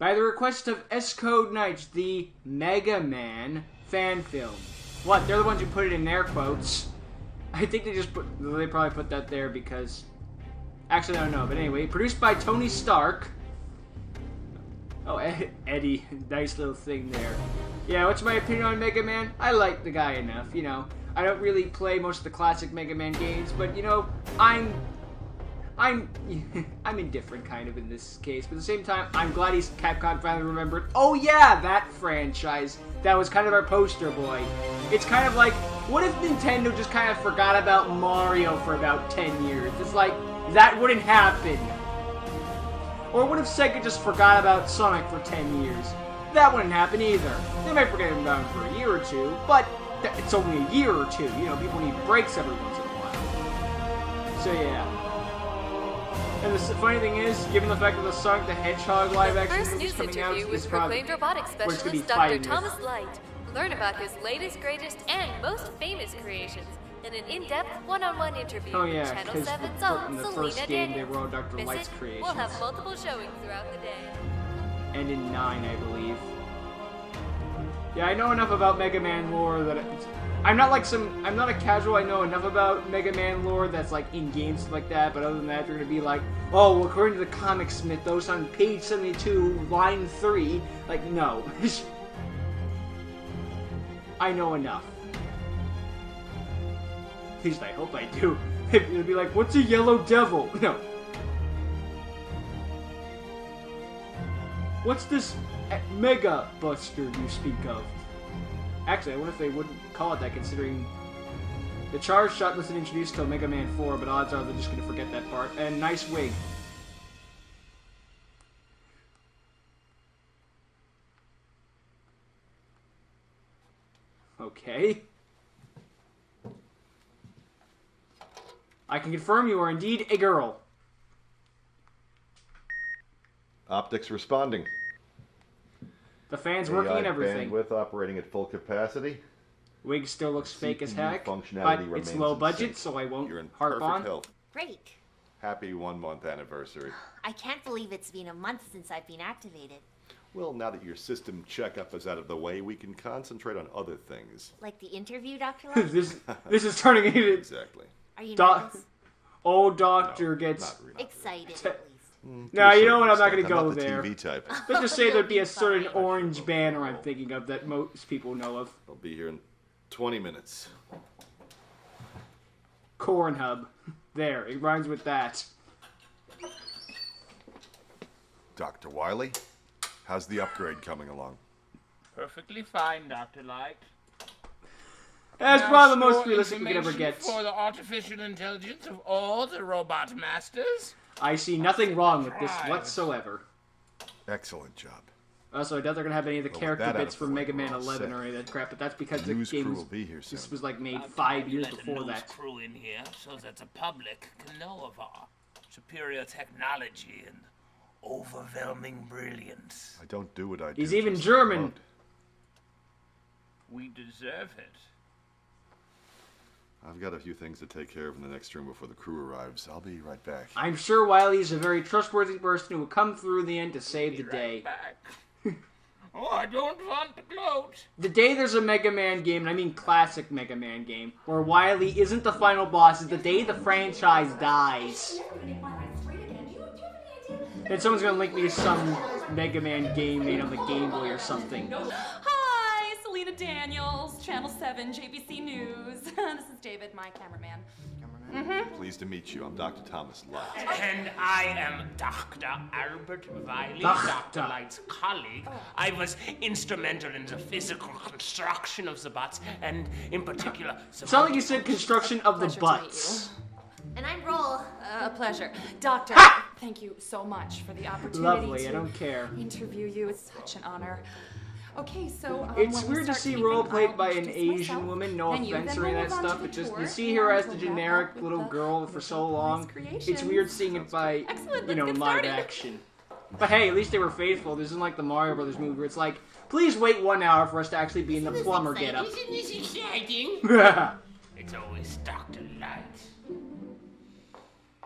By the request of S Code Knights, the MegaMan fan film. What? They're the ones who put it in their quotes. I think they probably put that there because... Actually, I don't know. But anyway, produced by Tony Stark. Oh, Eddie. Nice little thing there. Yeah, what's my opinion on Mega Man? I like the guy enough, you know. I don't really play most of the classic Mega Man games, but, you know, I'm indifferent kind of in this case. But at the same time, I'm glad Capcom finally remembered, oh yeah, that franchise. That was kind of our poster boy. It's kind of like, what if Nintendo just kind of forgot about Mario for about 10 years? It's like, that wouldn't happen. Or what if Sega just forgot about Sonic for 10 years? That wouldn't happen either. They might forget about him for a year or two, but it's only a year or two. You know, people need breaks every once in a while. So yeah. And the funny thing is, given the fact that the Sonic the Hedgehog live action movie is coming out, is proclaimed robotics specialist Dr. Thomas Light. Learn about his latest, greatest, and most famous creations in an in-depth, one-on-one interview. Oh yeah, Channel because 7's own in the Selena first game Daniels. they were all Dr. Visit, Light's creations. We'll have multiple showings throughout the day. And in 9, I believe. Yeah, I know enough about Mega Man lore that I'm not a casual. I know enough about Mega Man lore that's like in games like that. But other than that, you're gonna be like, oh, well, according to the comics, mythos on page 72, line 3. Like, no. I know enough. At least I hope I do. It'll be like, what's a yellow devil? No. What's this Mega Buster you speak of? Actually, I wonder if they wouldn't call it that, considering the charge shot wasn't introduced till Mega Man 4, but odds are they're just gonna forget that part. And nice wig. Okay. I can confirm you are indeed a girl. Optics responding. The fan's working and everything. Bandwidth operating at full capacity. Wig still looks fake as heck, but functionality it's low budget, so I won't You're in harp perfect on. health. Great. Happy 1-month anniversary. I can't believe it's been a month since I've been activated. Well, now that your system checkup is out of the way, we can concentrate on other things. Like the interview, Dr. Light? this is turning into... Exactly. Are you nervous? Old doctor No, gets... not really. Excited, at least. No, you know what? I'm not going to go I'm not the there. TV type. Let's just say there'd be a certain orange banner I'm thinking of that most people know of. I'll be here in 20 minutes. Corn Hub. There, it rhymes with that. Dr. Wiley, how's the upgrade coming along? Perfectly fine, Dr. Light. That's Now probably the most store realistic we could ever information get. For the artificial intelligence of all the robot masters. I see nothing wrong with this whatsoever. Excellent job. Also, I doubt they're going to have any of the Well, with character that out bits of from the way, Mega Man we're all 11 set. or any of that crap, but that's because The the news game crew was, will be here soon. this was like made I'll 5 years let before the news that. crew in here so that the public can know of our superior technology and overwhelming brilliance. I don't do what I do. He's even just German. alone. We deserve it. I've got a few things to take care of in the next room before the crew arrives. I'll be right back. I'm sure Wily's a very trustworthy person who will come through in the end to save the day. Back. Oh, I don't want to gloat. The day there's a Mega Man game, and I mean classic Mega Man game, where Wily isn't the final boss, is the day the franchise dies. And someone's gonna link me to some Mega Man game made on the Game Boy or something. Hi, Selena Daniels, Channel 7, JBC News. This is David, my cameraman. Pleased to meet you. I'm Dr. Thomas Light. And I am Dr. Albert Wiley, Doctor. Dr. Light's colleague. I was instrumental in the physical construction of the bots, and in particular... It sounded like you said construction of the Pleasure to meet butts. And I'm Roll. A pleasure. Doctor, thank you so much for the opportunity Lovely, to I don't care. interview you. It's such an honor. Okay, so It's when we weird to start see taping, role played I'll by an introduce Asian myself, woman, no then you, offense then or any we'll of that move on stuff, to but the just to tour, see her as the and we'll wrap generic up with little the girl for so long, creations. it's weird seeing it by, Excellent, you know, let's in get live started. action. But hey, at least they were faithful. This isn't like the Mario Brothers movie where it's like, please wait 1 hour for us to actually be in the plumber getup. Isn't this exciting? It's always Dr. Light.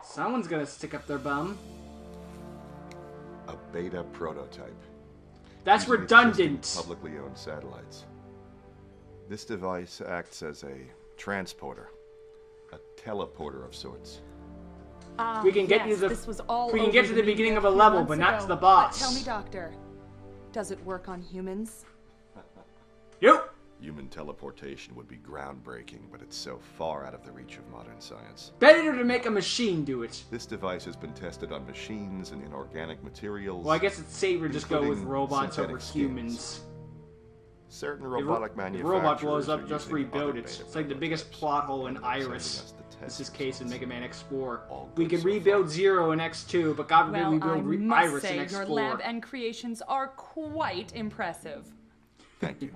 Someone's gonna stick up their bum. A beta prototype. That's using its redundant. system of publicly owned satellites. This device acts as a transporter, a teleporter of sorts. We can get you the. This was all We can get over to the media beginning of a a few level, months but not to ago. the boss. Tell me, Doctor, does it work on humans? Yep. Human teleportation would be groundbreaking, but it's so far out of the reach of modern science. Better to make a machine do it. This device has been tested on machines and inorganic materials. Well, I guess it's safer to just go with including robots over synthetic skins. humans. Certain If robotic the manufacturers robot blows are up, just using rebuild other it. beta It's like the biggest prototypes, plot hole in and they're sending Iris. us the test This is case in results. Mega Man X4. All We good could so rebuild far. Zero in X2, but God forbid Well, we I build must Iris say in your X4. lab and creations are quite impressive. Thank you.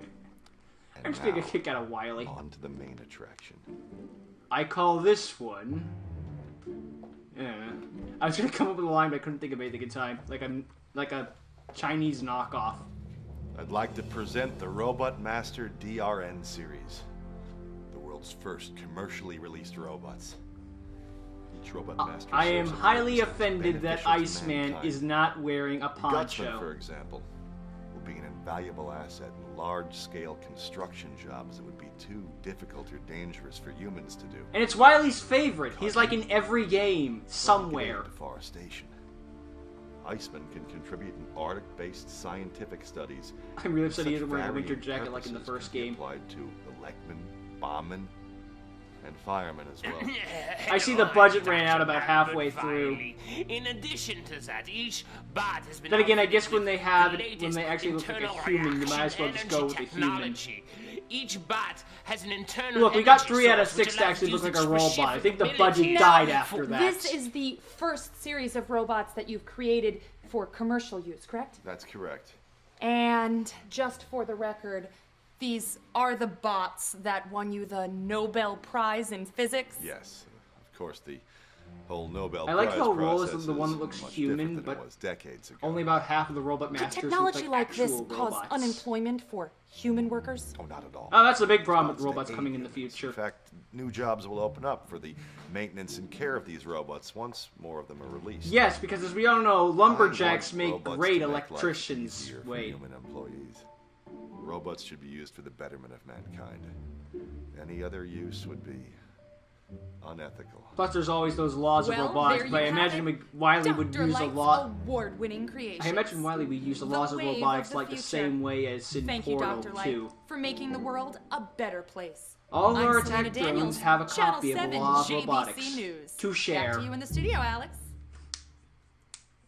I And just take a now, kick out of Wily. on to the main attraction. I call this one. I was gonna come up with a line, but I couldn't think of anything in time. Like a Chinese knockoff. I'd like to present the Robot Master DRN series, the world's first commercially released robots. Each Robot Master I am serves a highly purpose that's offended that beneficial to Iceman mankind. is not wearing a Gutsman, poncho. for example, will be an invaluable asset in large-scale construction jobs that would be too difficult or dangerous for humans to do. And it's Wily's favorite. He's like in every game, somewhere. Regulated deforestation. Iceman can contribute in Arctic-based scientific studies. I'm really upset he Such isn't wearing a winter varying jacket like in the purposes first can be game. applied to electmen, bombmen, and firemen as well. I see the budget ran out about halfway through. In addition to that, each bot has been Then again, I outfitted guess when with they have the it, when latest they actually look like a internal human, you might as well reaction just go with a energy human. technology. Each bot has an internal Look, we got energy 3 out of source which 6 to allows actually look like a usage for robot. I think the shiftability. budget died after that. This is the first series of robots that you've created for commercial use, correct? That's correct. And just for the record, these are the bots that won you the Nobel Prize in Physics? Yes, of course, the whole Nobel I like Prize how Roll process is the one that is looks much human, different than but it was decades ago. Only about half of the robot Could masters look technology like like this actual cause robots. unemployment for human workers? Oh, not at all. Oh, that's the big problem with Response to robots aid coming in the humans. future. In fact, new jobs will open up for the maintenance and care of these robots once more of them are released. Yes, because as we all know, lumberjacks I make want robots great to make life electricians. easier for Wait. human employees. Robots should be used for the betterment of mankind. Any other use would be unethical. Plus, there's always those laws of Well, robotics, there you but I have imagine it. Wily would Dr. use a Light's lot. award-winning creation. I imagine Wily would use the laws of wave of robotics the like the future. same way as in Thank you, Portal Dr. Light, 2. for making the world a better place. All I'm our Selena attack drones Daniels, have a Channel copy of the 7 law of JBC robotics News. to share. Back to you in the studio, Alex.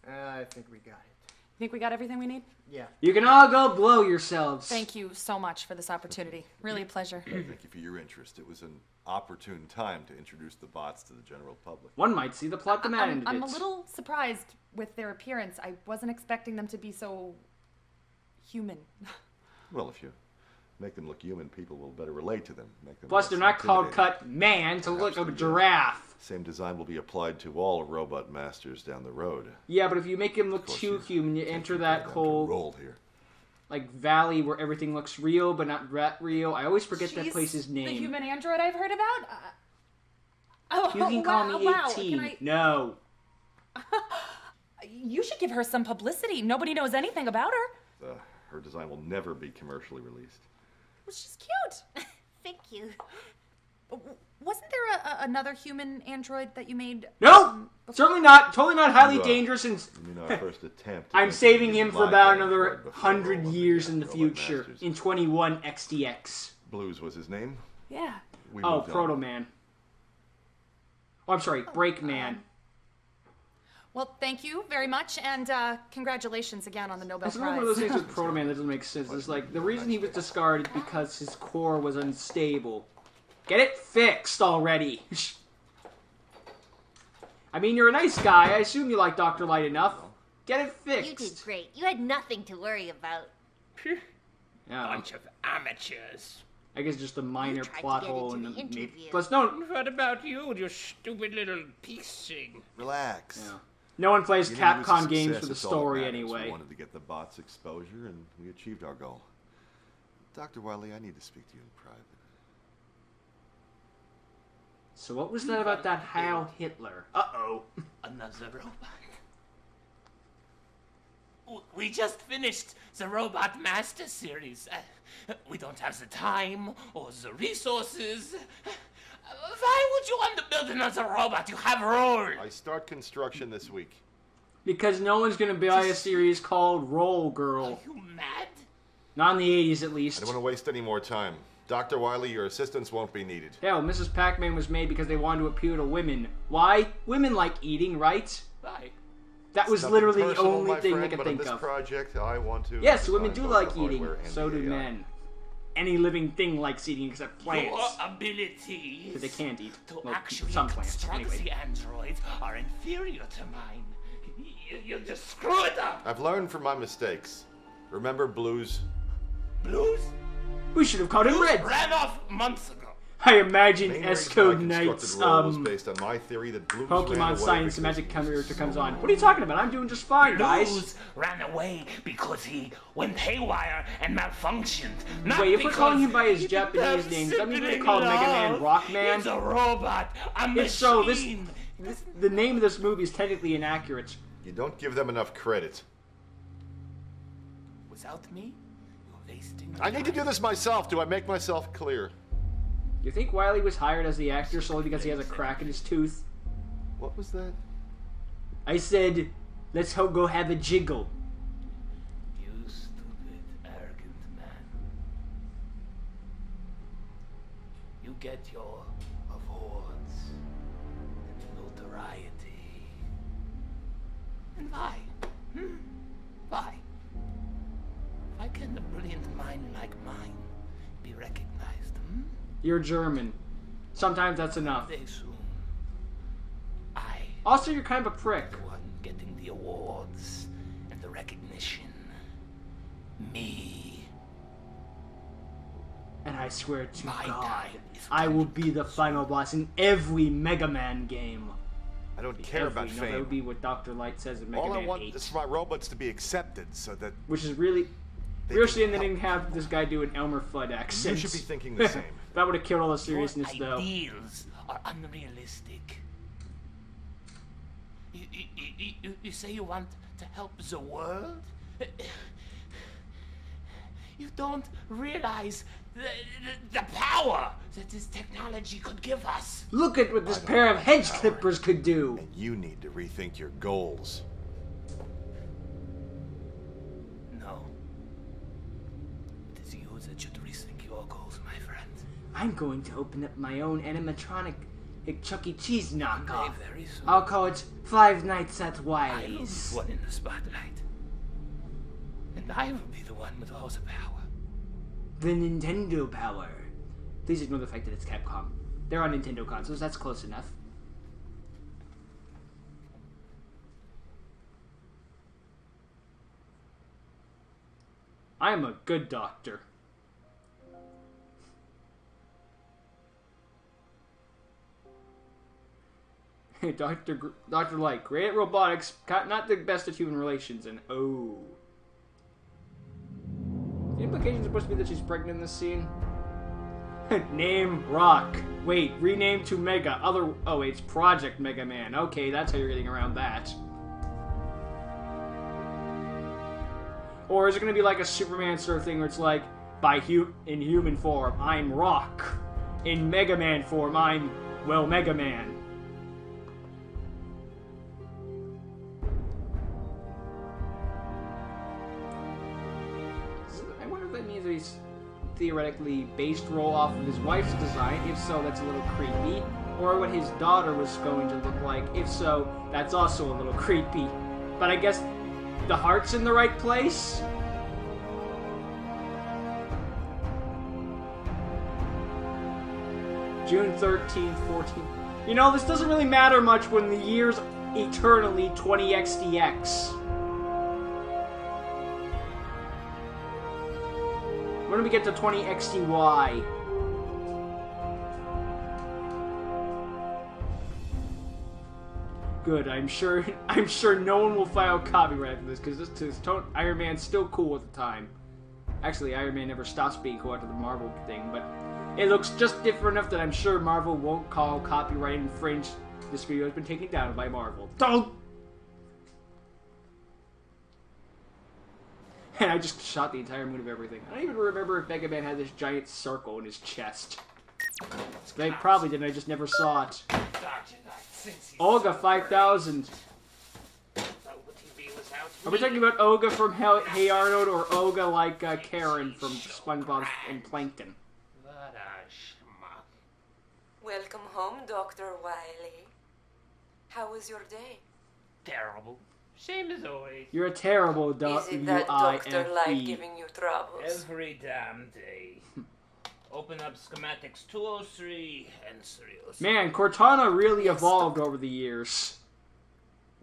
I think we got it. Think we got everything we need? Yeah. You can all go blow yourselves. Thank you so much for this opportunity. Really a pleasure. Thank you for your interest. It was an opportune time to introduce the bots to the general public. One might see the plot demanded I'm a it. little surprised with their appearance. I wasn't expecting them to be so human. Well, if you make them look human, people will better relate to them. Make them Plus, less they're not called intimidating. cut man to look like a Perhaps the, giraffe. Same design will be applied to all robot masters down the road. Yeah, but if you make him look Of course, too you human, you can't enter compare that them to whole role here. like valley where everything looks real but not that real. I always forget that She's place's The name. human android I've heard about? You can call me wow. 18. Can No. You should give her some publicity. Nobody knows anything about her. Her design will never be commercially released. Well, she's cute. Thank you. Wasn't there another human android that you made? No! Certainly not. Totally not highly You, dangerous and... You mean our first attempt? to I'm make saving a him for live about android another before 100 all of the years in the robot future. masters. In 21 XDX. Blues was his name. Yeah. We Oh, moved on. Proto Man. Oh, I'm sorry, Break Man. Well, thank you very much, and congratulations again on the Nobel It's one Prize. of those things with Proto Man that doesn't make sense. It's like, the reason he was discarded is because his core was unstable. Get it fixed already! I mean, you're a nice guy. I assume you like Dr. Light enough. Get it fixed! You did great. You had nothing to worry about. Yeah, Bunch of amateurs. I guess just a minor tried to plot get hole in into the... the interview. Plus, no... What about you, you stupid little piece thing? Relax. Yeah. No one plays You know, it was a Capcom games success, for the it's all that story matters. anyway. We wanted to get the bots exposure, and we achieved our goal. Dr. Wiley, I need to speak to you in private. So what was that about that Heil Hitler? Uh-oh. Another robot. We just finished the Robot Master series. We don't have the time or the resources. Why would you want to build another robot? You have Roll. I start construction this week. Because no one's gonna buy a series called Roll Girl. Are you mad? Not in the 80s, at least. I don't want to waste any more time. Dr. Wily, your assistance won't be needed. Hell, Mrs. Pac-Man was made because they wanted to appeal to women. Why? Women like eating, right? Why? That was Nothing literally the personal, only my thing friend, they could but think on this of. project, I want to. Yes, women do design like both the eating. hardware and So the do AI. men. Any living thing likes eating except plants. Your abilities Because they can't eat. to Well, actually some plants, construct anyway. the androids are inferior to mine. You just screw it up. I've learned from my mistakes. Remember Blues? Blues? We should have called it Red. Ran off months ago. I imagine Main S-Code reason I Knight's, constructed Roll was based on my theory that Blues ran Pokemon away Science because Magic he character was comes so on. What are you talking about? I'm doing just fine, guys. Blues ran away because he went haywire and malfunctioned. Not Wait, if we're because calling him by his he Japanese deserves name, does that mean we're sibling call Mega Man love? Rockman? He's a robot, a machine. If so, the name of this movie is technically inaccurate. You don't give them enough credit. Without me, you're wasting. I need to do this myself. Do I make myself clear? You think Wily was hired as the actor solely because he has a crack in his tooth? What was that? I said, let's go have a jiggle. You stupid, arrogant man. You get your awards and notoriety. And why? Why? Why can a brilliant mind like mine be recognized? You're German. Sometimes that's enough. Very soon. I Also, you're kind of a prick. the one getting the awards and the recognition. Me. And I swear to My God, time is I will be the final boss in every Mega Man game. I don't care about No, that would fame. be what Dr. Light says in Mega All I Man want 8. is for my robots to be accepted so that Which is really... They We're can seeing they help. didn't have this guy do an Elmer Fudd accent. you should be thinking the same. That would have killed all the seriousness, Your though. ideals are unrealistic. You say you want to help the world? You don't realize the power that this technology could give us. Look at what this pair of hedge clippers could do. And you need to rethink your goals. No. It is you that should rethink your goals, my friend. I'm going to open up my own animatronic Chuck E. Cheese knockoff. Very soon. I'll call it Five Nights at I will be Wiley's. the one in the spotlight. And I will be the one with all the power. The Nintendo power. Please ignore the fact that it's Capcom. They're on Nintendo consoles, that's close enough. I am a good doctor. Dr. Light, great at robotics, not the best at human relations, and oh. The implication supposed to be that she's pregnant in this scene? Name Rock. Wait, rename to Mega. Oh wait, it's Project Mega Man. Okay, that's how you're getting around that. Or is it gonna be like a Superman sort of thing where it's like, in human form, I'm Rock. In Mega Man form, I'm, well, Mega Man. I wonder if that means that he's theoretically based roll off of his wife's design. If so, that's a little creepy. Or what his daughter was going to look like. If so, that's also a little creepy. But I guess the heart's in the right place? June 13th, 14th. You know, this doesn't really matter much when the year's eternally 20xdx. When do we get to 20xdy? Good, I'm sure no one will file copyright for this, because Iron Man's still cool at the time. Actually, Iron Man never stops being cool after the Marvel thing, but it looks just different enough that I'm sure Marvel won't call copyright infringed. This video has been taken down by Marvel. Don't! And I just shot the entire mood of everything. I don't even remember if MegaMan had this giant circle in his chest. They probably didn't, I just never saw it. Olga 5000. Are we talking about Olga from Hey Arnold or Olga like Karen from SpongeBob and Plankton? Welcome home, Dr. Wily. How was your day? Terrible. Same as always. You're a terrible Is it that doctor like W-I-F-E. giving you troubles? Every damn day. Open up schematics 203 and 303. Man, Cortana really evolved over the years.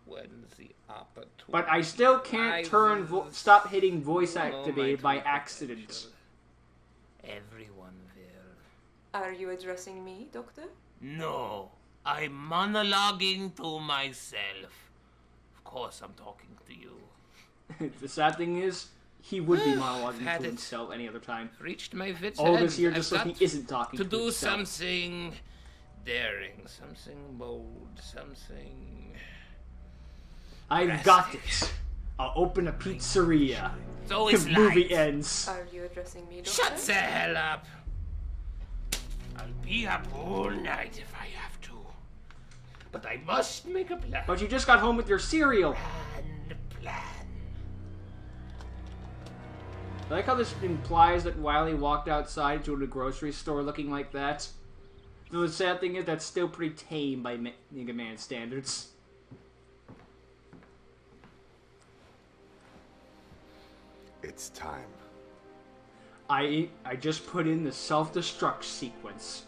When's the opportunity? But I still can't stop hitting voice activated by accident. Everyone will. Are you addressing me, Doctor? No, I'm monologuing to myself. Of course I'm talking to you. The sad thing is, he would be monologuing to himself any other time. Reached my wits' Olga's end. here just so I've he got isn't talking to do himself. something daring, something bold, something... I've got it. I'll open a pizzeria. It's always The movie light. ends. Are you addressing me, Doctor? Shut the hell up! I'll be up all night if I have to. But I must make a plan. But you just got home with your cereal. Plan. I like how this implies that Wily walked outside to a grocery store looking like that. Though the sad thing is that's still pretty tame by Mega Man standards. It's time. I just put in the self-destruct sequence.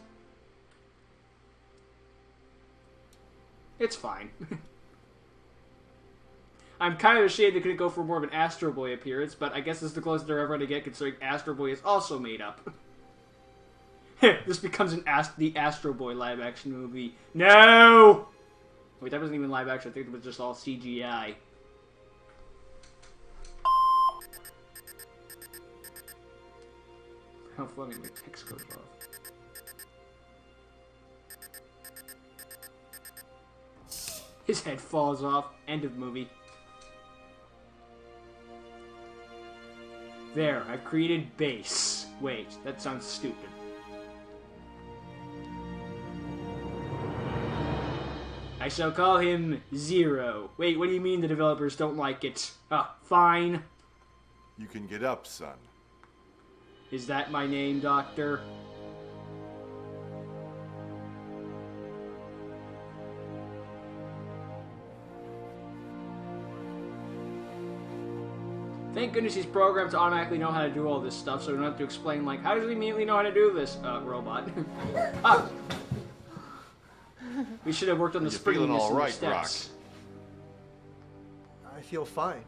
It's fine. I'm kind of ashamed they couldn't go for more of an Astro Boy appearance, but I guess this is the closest they're ever going to get, considering Astro Boy is also made up. This becomes the Astro Boy live-action movie. No! Wait, that wasn't even live-action. I think it was just all CGI. How funny, my text goes off. His head falls off. End of movie. There, I've created base. Wait, that sounds stupid. I shall call him Zero. Wait, what do you mean the developers don't like it? Ah, fine. You can get up, son. Is that my name, Doctor? Thank goodness he's programmed to automatically know how to do all this stuff, so we don't have to explain, like, how does he immediately know how to do this, robot? Ah! We should have worked on the springiness feeling all in the right, steps. I feel fine.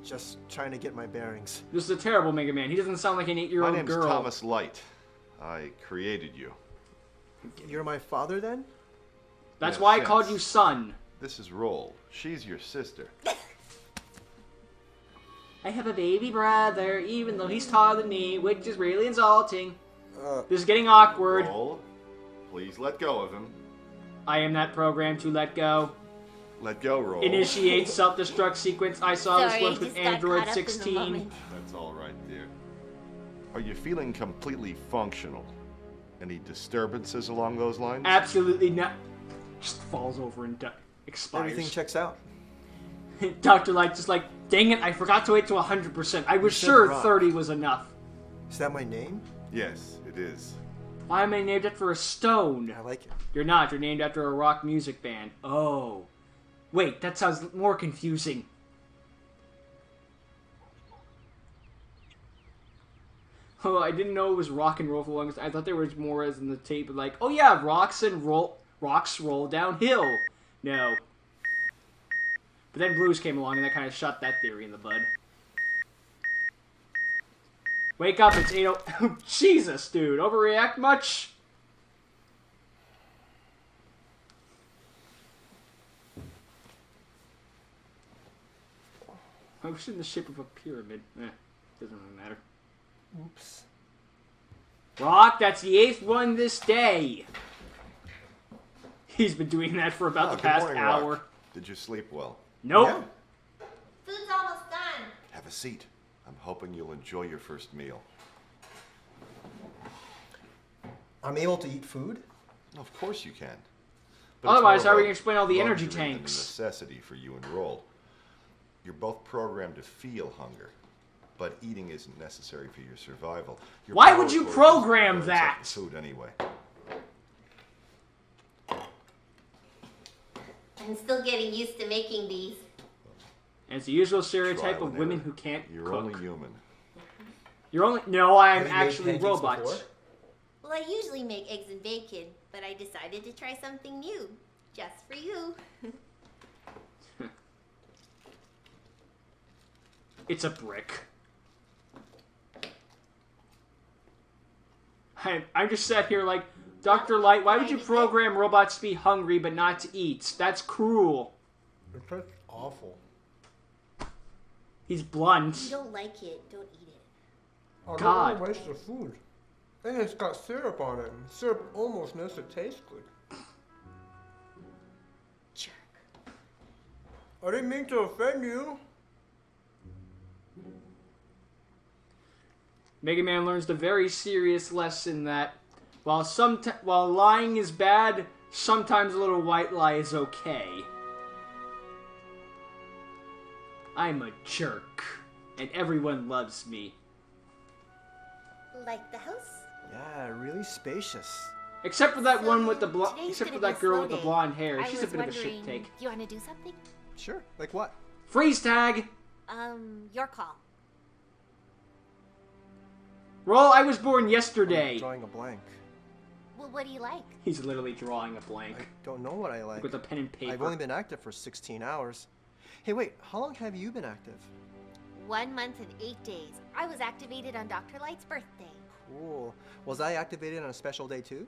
Just trying to get my bearings. This is a terrible Mega Man. He doesn't sound like an 8-year-old My name's girl. Thomas Light. I created you. You're my father, then? That's Yes, why I yes. called you son. This is Roll. She's your sister. I have a baby brother, even though he's taller than me, which is really insulting. This is getting awkward. Roll. Please let go of him. I am not programmed to let go. Let go, Roll. Initiate self-destruct sequence. I saw this Sorry, once I with just got Android caught up in the 16. moment. That's all right, dear. Are you feeling completely functional? Any disturbances along those lines? Absolutely not. Just falls over and expires. Everything checks out. Dr. Light just like, dang it, I forgot to wait to 100%. I was said sure rock. 30 was enough. Is that my name? Yes, it is. Why am I named after a stone? I like it. You're not. You're named after a rock music band. Oh. Wait, that sounds more confusing. Oh, I didn't know it was rock and roll for the longest. I thought there was more as in the tape, like, oh yeah, rocks roll downhill. No. But then blues came along and that kind of shot that theory in the bud. Wake up, it's 8:00. Jesus, dude, overreact much? I was in the shape of a pyramid. Doesn't really matter. Oops. Rock, that's the 8th one this day. He's been doing that for about the Good past morning, hour. Rock. Did you sleep well? Nope. Yeah. Food's almost done. Have a seat. I'm hoping you'll enjoy your first meal. I'm able to eat food? Of course you can. But Otherwise, it's how are more we of going a to explain all the energy luxury than a tanks? necessity for you enrolled. You're both programmed to feel hunger, but eating isn't necessary for your survival. Your Why power would you source program burns up that? the food anyway. I'm still getting used to making these. And it's the usual stereotype Trial of and women error. who can't You're cook. only human. You're only... No, I'm Have you made actually pancakes robots. before? Well, I usually make eggs and bacon, but I decided to try something new. Just for you. It's a brick. I'm just sat here like, Dr. Light, why would you program robots to be hungry but not to eat? That's cruel. It tastes awful. He's If you blunt. don't like it, don't eat it. I don't God. want to waste the food. And it's got syrup on it. And syrup almost makes it taste good. Jerk. I didn't mean to offend you. MegaMan learns the very serious lesson that while lying is bad, sometimes a little white lie is okay. I'm a jerk, and everyone loves me. Like the house? Yeah, really spacious. Except for that one with the Today's except for gonna be that a girl slow with the day. blonde hair. I She's a was bit of a shit wondering, take. Do you want to do something? Sure. Like what? Freeze tag! Your call. Roll, I was born I'm yesterday. drawing a blank. Well, what do you like? He's literally drawing a blank I don't know what I like. with a pen and paper. I've only been active for 16 hours. Hey, wait. How long have you been active? 1 month and 8 days. I was activated on Dr. Light's birthday. Cool. Was I activated on a special day too?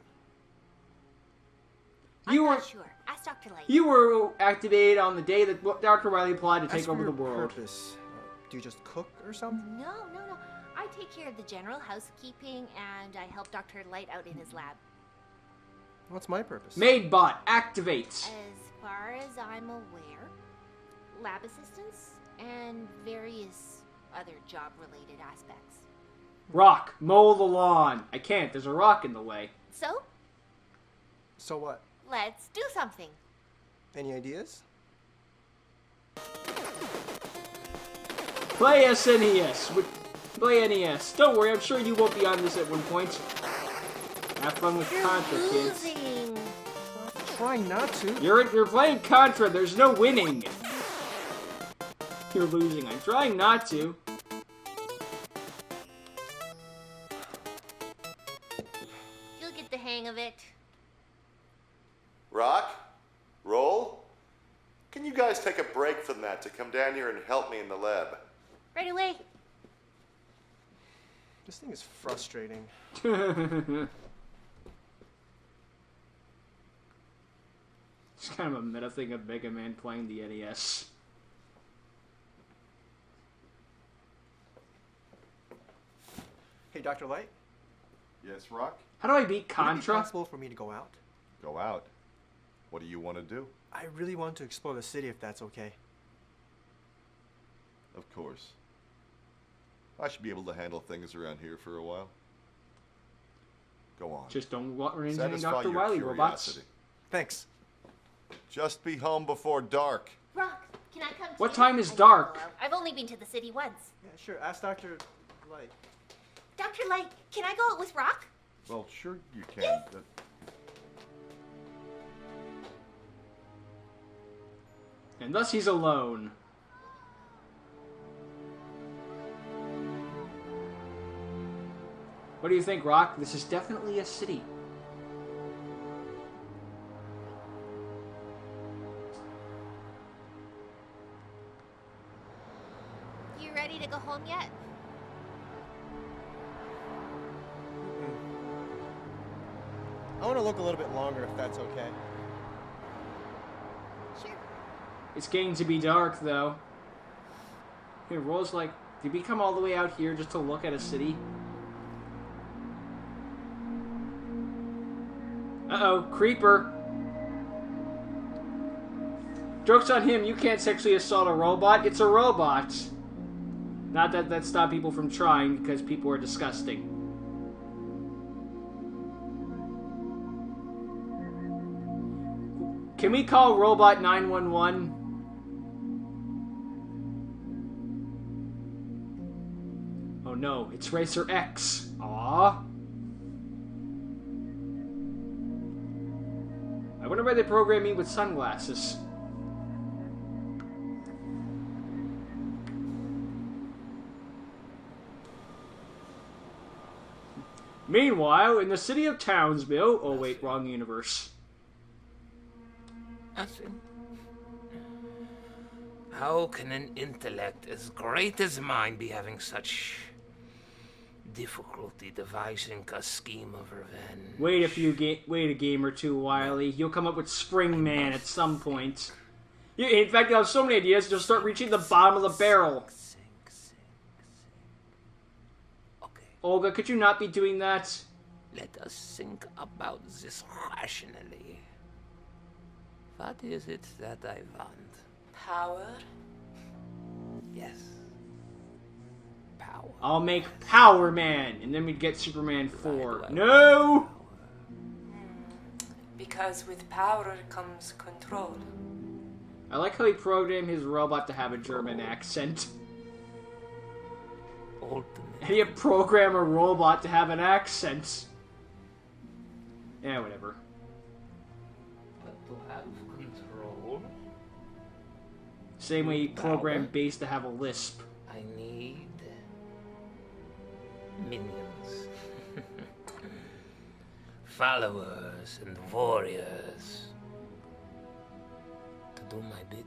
You I'm were not sure. Ask Dr. Light. you were activated on the day that Dr. Wily applied to As take for over the your world. Purpose, do you just cook or something? No. I take care of the general housekeeping and I help Dr. Light out in his lab. What's my purpose? Maidbot, activate. As far as I'm aware, lab assistance and various other job-related aspects. Rock, mow the lawn. I can't, there's a rock in the way. So, So what? let's do something. Any ideas? Play SNES. Play NES. Don't worry, I'm sure you won't be on this at one point. Have fun with Contra, kids. Losing. Trying not to. You're playing Contra, there's no winning. You're losing. I'm trying not to. You'll get the hang of it. Rock? Roll? Can you guys take a break from that to come down here and help me in the lab? Right away. This thing is frustrating. It's kind of a meta thing of MegaMan playing the NES. Hey, Dr. Light, Yes, Rock? How do I beat would it be Contra? possible for me to go out? Go out. What do you want to do? I really want to explore the city if that's okay. Of course. I should be able to handle things around here for a while. Go on. Just don't run into any Satisfy Dr. your Wily robots. curiosity. Thanks. Just be home before dark. Rock, can I come What too? time is I need to dark? go out. I've only been to the city once. Yeah, sure. Ask Dr. Light. Dr. Light, can I go out with Rock? Well, sure you can. But And thus he's alone. What do you think, Rock? This is definitely a city. You ready to go home yet? I want to look a little bit longer if that's okay. Sure. It's getting to be dark, though. Here, Roll's like, did we come all the way out here just to look at a city? Uh-oh, creeper. Joke's on him, you can't sexually assault a robot. It's a robot. Not that that stopped people from trying, because people are disgusting. Can we call Robot 911? Oh no, it's Racer X. Aww. I wonder why they programmed me with sunglasses. Meanwhile, in the city of Townsville... Oh wait, wrong universe. Nothing. How can an intellect as great as mine be having such difficulty devising a scheme of revenge? Wait a game or two, Wily. You'll come up with Spring Man at some point. In fact, you'll have so many ideas, you'll start reaching the bottom of the barrel. Okay. Olga, could you not be doing that? Let us think about this rationally. What is it that I want? Power? Yes. Power. I'll make Power Man, and then we'd get Superman 4. No! Because with power comes control. I like how he programmed his robot to have a German accent. Ultimate. And you program a robot to have an accent. Yeah, whatever. But to have control, Same way you program Base to have a lisp. I need minions. Followers and warriors to do my bidding.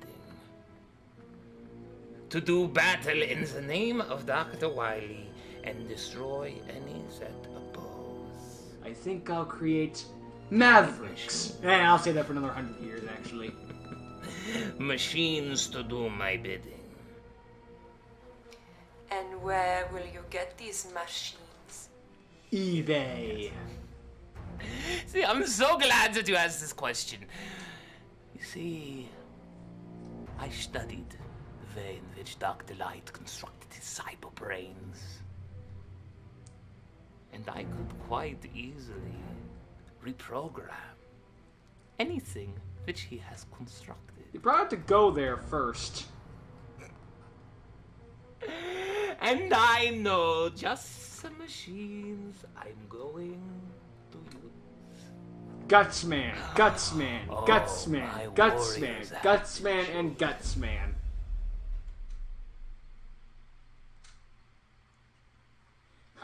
To do battle in the name of Dr. Wily and destroy any that oppose. I think I'll create Mavericks. I'll say that for another 100 years, actually. Machines to do my bidding. And where will you get these machines? eBay. See, I'm so glad that you asked this question. You see, I studied the way in which Dr. Light constructed his cyber brains. And I could quite easily reprogram anything which he has constructed. You probably have to go there first. And I know just some machines I'm going to use. Gutsman, Gutsman, Oh, Gutsman, my Gutsman, warriors have Gutsman, and Gutsman.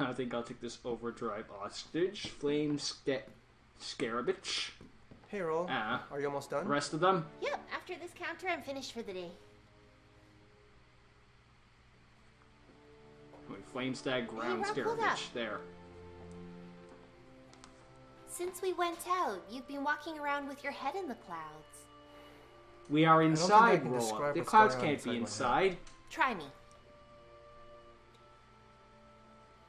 I think I'll take this overdrive hostage. Flame Scarabitch. Hey, Roll. Ah. Are you almost done? The rest of them? Yep, after this counter, I'm finished for the day. Wait, Flame Stag, Ground Rock, hold up. Scarabitch. There. Since we went out, you've been walking around with your head in the clouds. We are think I inside, can Roll. describe The what's clouds going on can't be inside my inside. Try me.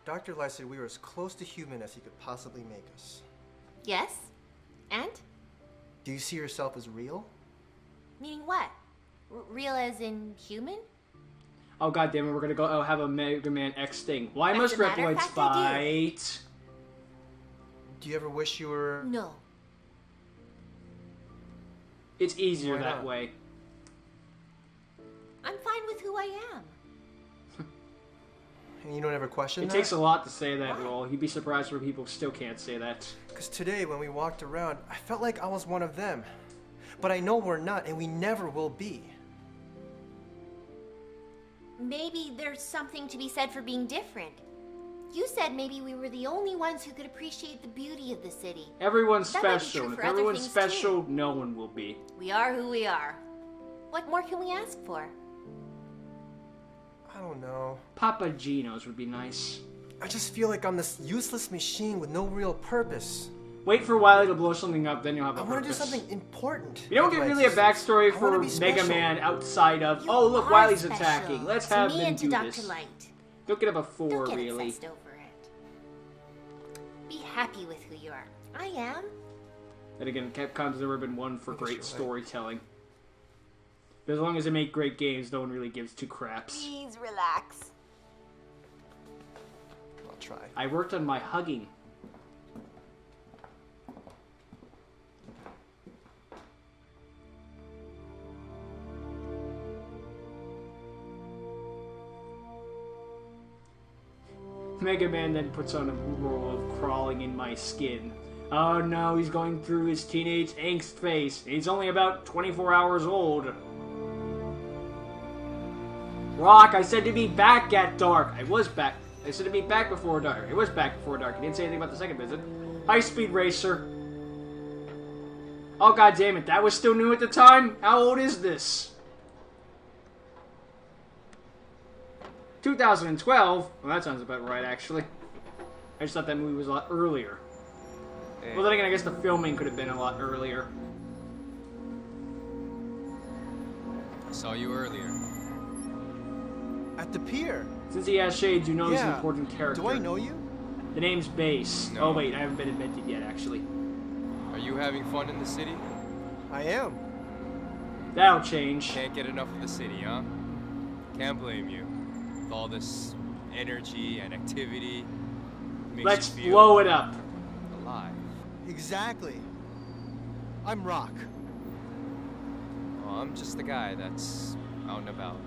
Dr. Light said we were as close to human as he could possibly make us. Yes? And? Do you see yourself as real? Meaning what? Real as in human? Oh god damn it, we're gonna go have a Mega Man X thing. Why As must a matter of Reploids fact, I fight? Do you ever wish you were... No. It's easier Why that not? way. I'm fine with who I am. And you don't ever question It that? takes a lot to say that, Roll. You'd be surprised where people still can't say that. Because today, when we walked around, I felt like I was one of them. But I know we're not, and we never will be. Maybe there's something to be said for being different. You said maybe we were the only ones who could appreciate the beauty of the city. Everyone's That might be special, true and if for other everyone's things, special, no one will be. We are who we are. What more can we ask for? I don't know. Papa Gino's would be nice. I just feel like I'm this useless machine with no real purpose. Wait for Wily to blow something up, then you'll have a I want to do purpose. something important. You don't with get my really a existence. backstory I for wanna be Mega special. Man outside of, You oh look, are Wily's special. attacking. Let's To have me them and to do Dr. this. Light. Don't get up a 4, Don't get really. obsessed over it. Be happy with who you are. I am. And again, Capcom's never been one for I guess great you're right. storytelling. But as long as they make great games, no one really gives two craps. Please relax. try. I worked on my hugging. MegaMan then puts on a role of crawling in my skin. Oh no, he's going through his teenage angst phase. He's only about 24 hours old. Rock, I said to be back at dark. I was back. I said to be back before dark. I was back before dark. I didn't say anything about the second visit. High-speed racer. Oh god damn it, that was still new at the time? How old is this? 2012? Well, that sounds about right, actually. I just thought that movie was a lot earlier. Hey. Well, then again, I guess the filming could have been a lot earlier. I saw you earlier. At the pier. Since he has shades, you know he's an important character. Do I know you? The name's Base. No. Oh wait, I haven't been invented yet, actually. Are you having fun in the city? I am. That'll change. Can't get enough of the city, huh? Can't blame you. With all this energy and activity, makes Let's you feel blow it up. alive. Exactly. I'm Rock. Well, I'm just the guy that's out and about.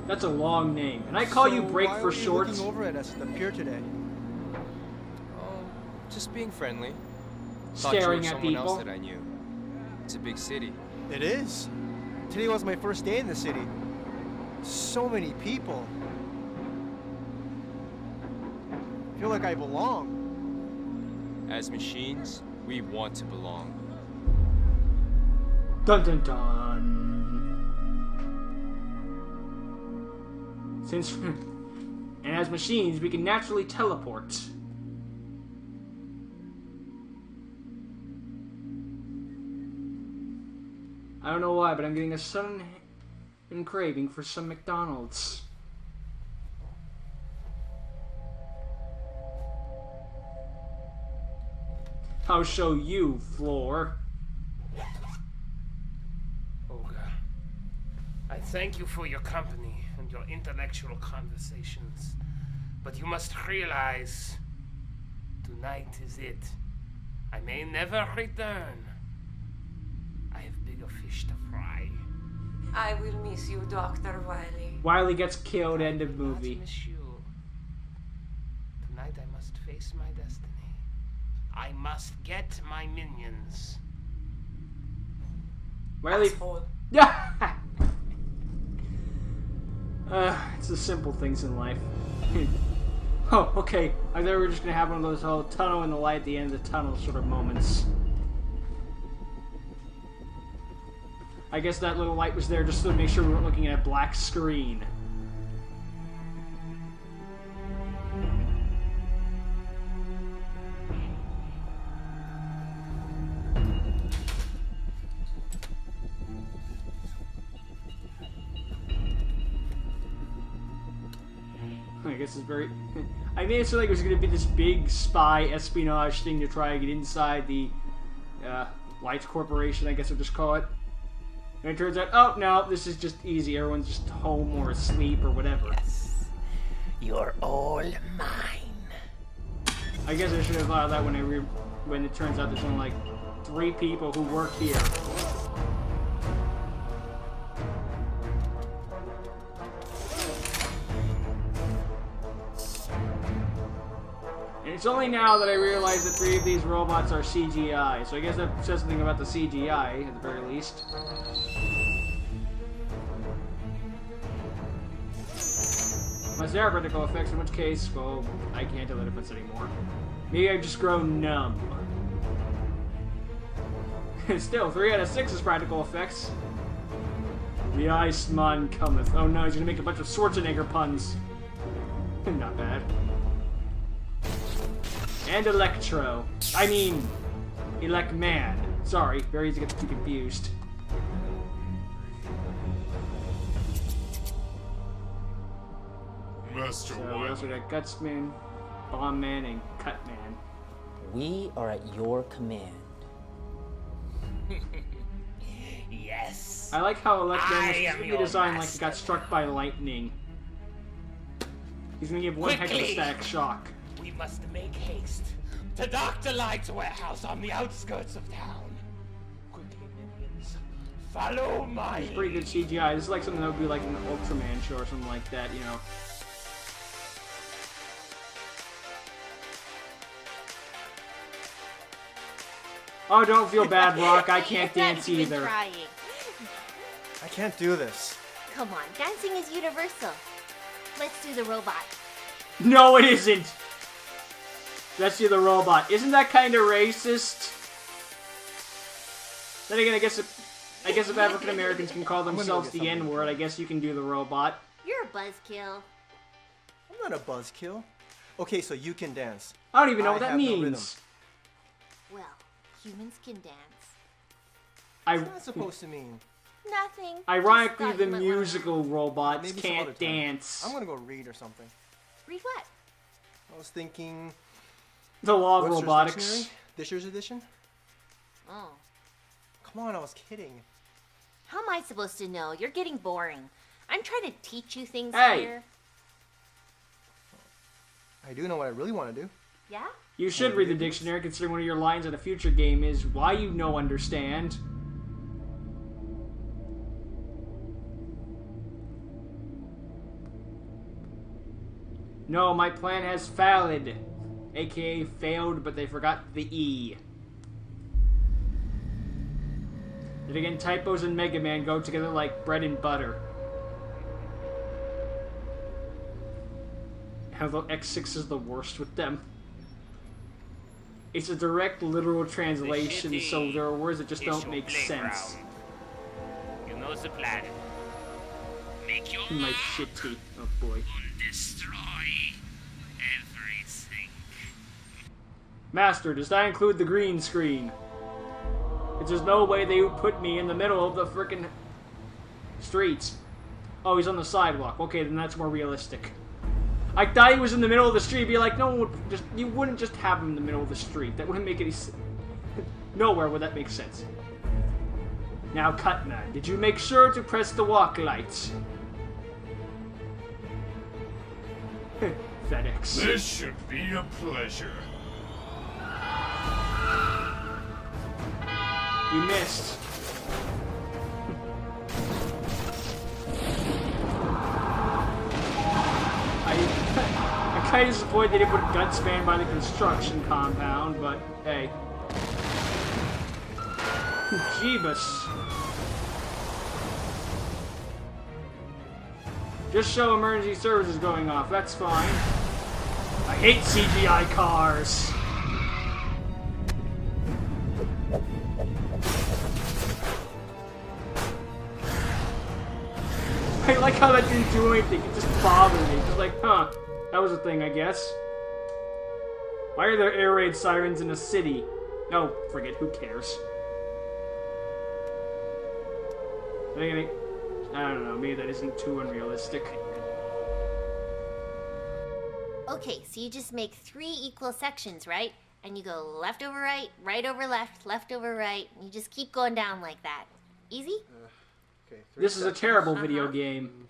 That's a long name. And I call you Break for short. Why are you looking over at us at the pier today? Oh, just being friendly. Staring at someone people. else that I knew. It's a big city. It is. Today was my first day in the city. So many people. I feel like I belong. As machines, we want to belong. Dun dun dun. Since, and as machines, we can naturally teleport. I don't know why, but I'm getting a sudden craving for some McDonald's. I'll show you, Floor. Olga, I thank you for your company and your intellectual conversations, but you must realize tonight is it. I may never return. I have bigger fish to fry. I will miss you, Dr. Wily. Wily gets killed, end of movie. I miss you. Tonight I must face my destiny. I must get my minions. Wily. Yeah. It's the simple things in life. Oh, okay. I thought we were just gonna have one of those whole tunnel in the light at the end of the tunnel sort of moments. I guess that little light was there just to make sure we weren't looking at a black screen. I guess it's very... I made it so like it was going to be this big spy espionage thing to try and get inside the Light Corporation, I guess I'll just call it. And it turns out, oh no, this is just easy. Everyone's just home or asleep or whatever. Yes, you're all mine. I guess I should have thought of that when it turns out there's only like 3 people who work here. And it's only now that I realize that 3 of these robots are CGI, so I guess that says something about the CGI, at the very least. Unless there are critical effects, in which case, well, I can't tell the difference anymore. Maybe I've just grown numb. Still, 3 out of 6 is practical effects. The Iceman cometh. Oh no, he's gonna make a bunch of Schwarzenegger puns. Not bad. And Electro. I mean, Elecman. Sorry, very easy to get too confused. Master So we also got Gutsman, Bombman, and Cutman. We are at your command. Yes. I like how Electman was specifically designed like he got struck by lightning. He's gonna give one heck of a static shock. We must make haste to Dr. Light's warehouse on the outskirts of town. Quickly, minions, follow my It's pretty good CGI. This is like something that would be like an Ultraman show or something like that, you know. Oh, don't feel bad, Rock. I can't dance either. Trying. I can't do this. Come on, dancing is universal. Let's do the robot. No, it isn't. Let's do the robot. Isn't that kind of racist? Then again, I guess if African Americans can call themselves the N-word, I guess you can do the robot. You're a buzzkill. I'm not a buzzkill. Okay, so you can dance. I don't even know what that have no rhythm. means. Well, humans can dance. What's that supposed to mean? Nothing. Ironically, Just the thought you might musical robots Maybe some other can't time. dance. I'm gonna go read or something. Read what? I was thinking... The Law of Webster's Robotics. Dictionary? This year's edition? Oh. Come on, I was kidding. How am I supposed to know? You're getting boring. I'm trying to teach you things Hey. here. I do know what I really want to do. Yeah? You should read the dictionary, considering one of your lines in a future game is, why you no understand. No, my plan has failed. AKA failed, but they forgot the E. Then again, typos and MegaMan go together like bread and butter. Although X6 is the worst with them. It's a direct literal translation, so there are words that just don't make sense. You know the plan. Make your My shitty. Oh boy. destroy everything. Master, does that include the green screen? There's no way they would put me in the middle of the frickin' streets. Oh, he's on the sidewalk. Okay, then that's more realistic. I thought he was in the middle of the street. Be like, no one would just. You wouldn't just have him in the middle of the street. That wouldn't make any sense. Nowhere would that make sense. Now, Cutman, did you make sure to press the walk lights? FedEx. This should be a pleasure. You missed. I'm kind of disappointed they didn't put Gutspan by the construction compound, but hey. Jeebus. Just show emergency services going off, that's fine. I hate CGI cars. I like how that didn't do anything, it just bothered me. Just like, huh, that was a thing, I guess. Why are there air raid sirens in a city? No, forget, who cares? I don't know, maybe that isn't too unrealistic. Okay, so you just make 3 equal sections, right? And you go left over right, right over left over right, and you just keep going down like that. Easy? Okay, This is a terrible video game.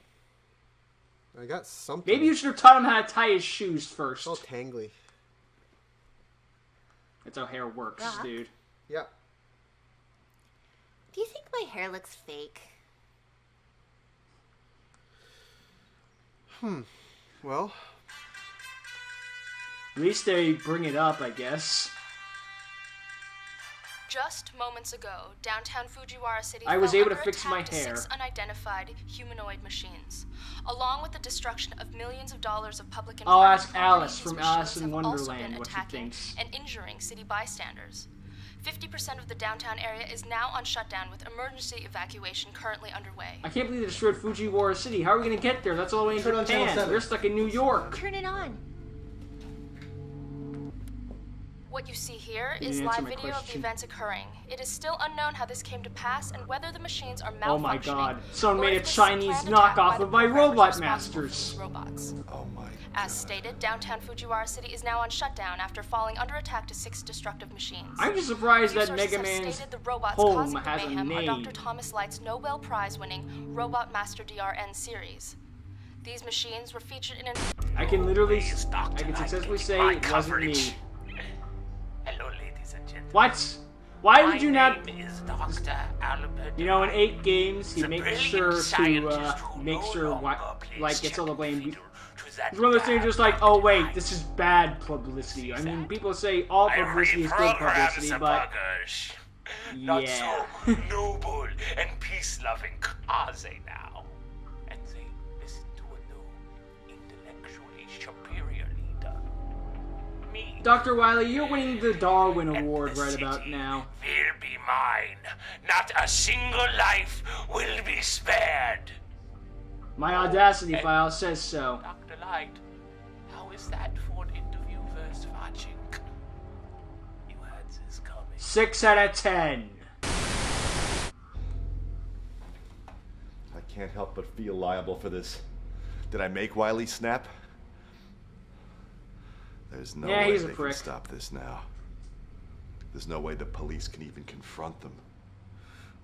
I got something. Maybe you should have taught him how to tie his shoes first. It's all tangly. That's how hair works, Rock? dude. Yeah. Do you think my hair looks fake? Well, At least they bring it up, I guess. Just moments ago, downtown Fujiwara City I was fell able to under fix my attack to hair. 6 unidentified humanoid machines, along with the destruction of millions of dollars of public and I'll private ask property. Alice These from machines Alice in have also Wonderland been what she attacking thinks. and injuring city bystanders. 50% of the downtown area is now on shutdown, with emergency evacuation currently underway. I can't believe they destroyed Fujiwara City. How are we gonna get there? That's all the way in Turn on Channel Japan. 7. We're stuck in New York. Turn it on. What you see here Can is you answer live my video of the question? events occurring. It is still unknown how this came to pass and whether the machines are malfunctioning. Oh my god. Someone or made a if this is Chinese planned attack by knockoff the of my programmers Robot responsible for Masters. these robots. Oh my As stated, downtown Fujiwara City is now on shutdown after falling under attack to 6 destructive machines. I'm just surprised Few that sources have MegaMan's stated the robots home causing the has a mayhem are name. Dr. Thomas Light's Nobel Prize-winning Robot Master DRN series. These machines were featured in an... I can successfully say it wasn't me. Hello, ladies and gentlemen. What? Why would you not... You know, in 8 games, he makes sure like, gets all the blame. It's one of those things just like, oh wait, this is bad publicity. I mean, people say all publicity is good publicity, but... Not so noble and peace-loving Kaze now. And they listen to a new, intellectually superior leader. Me. Dr. Wily, you're winning the Darwin Award right about now. Will be mine. Not a single life will be spared. My Audacity file says so. Dr. Light, how is that for an interview versus watching? You had this coming. 6 out of 10. I can't help but feel liable for this. Did I make Wily snap? There's no way they can stop this now. There's no way the police can even confront them.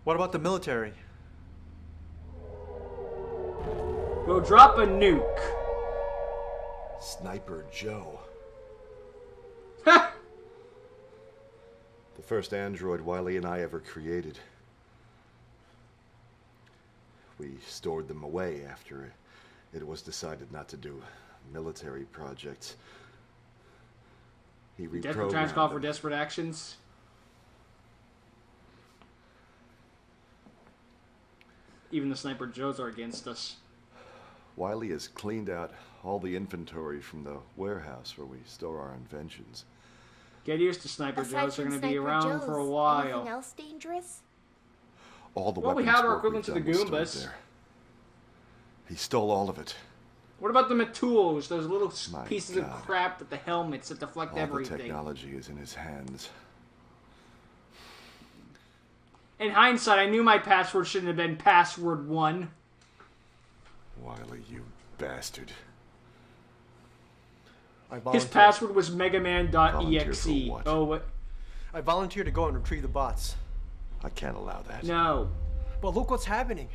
What about the military? We'll drop a nuke. Sniper Joe. Ha! The first android Wily and I ever created. We stored them away after it was decided not to do military projects. He reprogrammed Desperate times call for desperate actions. Even the Sniper Joes are against us. Wily has cleaned out all the inventory from the warehouse where we store our inventions. Get used to Sniper Joes. They're going to be around for a while. Anything else dangerous? All the well, weapons we have our work equivalent to the we've done was Goombas. stored there. He stole all of it. What about the Matools? Those little My pieces God. of crap with the helmets that deflect All everything. the technology is in his hands. In hindsight, I knew my password shouldn't have been password 1. Wily, you bastard. His password was megaman.exe. Volunteer for what? Oh, what? I volunteered to go and retrieve the bots. I can't allow that. No. But look what's happening.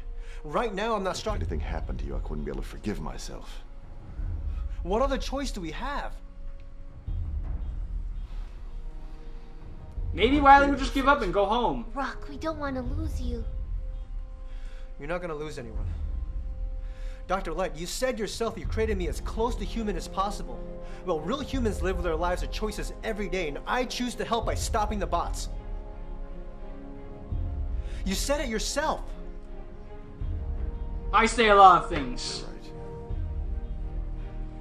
Right now, I'm not If struck. anything happened to you, I wouldn't be able to forgive myself. What other choice do we have? Maybe Wily would just give up and go home. Rock, we don't want to lose you. You're not going to lose anyone. Dr. Light, you said yourself you created me as close to human as possible. Well, real humans live their lives of choices every day, and I choose to help by stopping the bots. You said it yourself. I say a lot of things. You're right.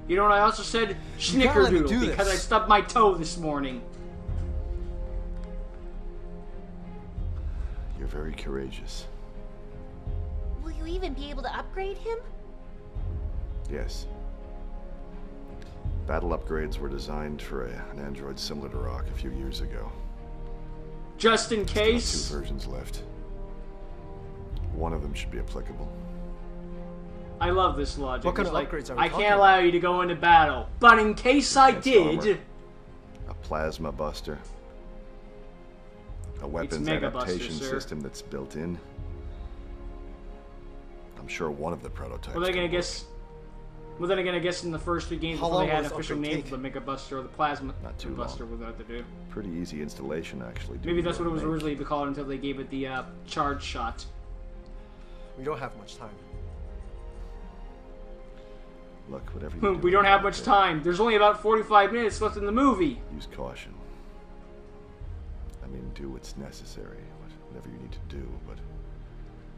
You know what I also said? You gotta let me Snickerdoodle, do because I this. stubbed my toe this morning. You're very courageous. Will you even be able to upgrade him? Yes. Battle upgrades were designed for an android similar to Rock a few years ago. Just in Still case. 2 versions left. One of them should be applicable. I love this logic. What kind It's of like, upgrades are we I talking can't allow you to go into battle, but in case I Transformer. did, A plasma buster. A weapons Mega Buster, adaptation sir. system that's built in. I'm sure one of the prototypes. well, they're gonna could guess. Well, then again, I guess in the first 3 games How before they long had will an this official upgrade name take? for the Mega Buster or the Plasma Not too Buster, long. what they do. work. Pretty easy installation, actually. Maybe that's what it was make. originally called until they gave it the charge shot. We don't have much time. Look, whatever you do, We don't have much time. There's only about 45 minutes left in the movie. Use caution. I mean, do what's necessary, whatever you need to do, but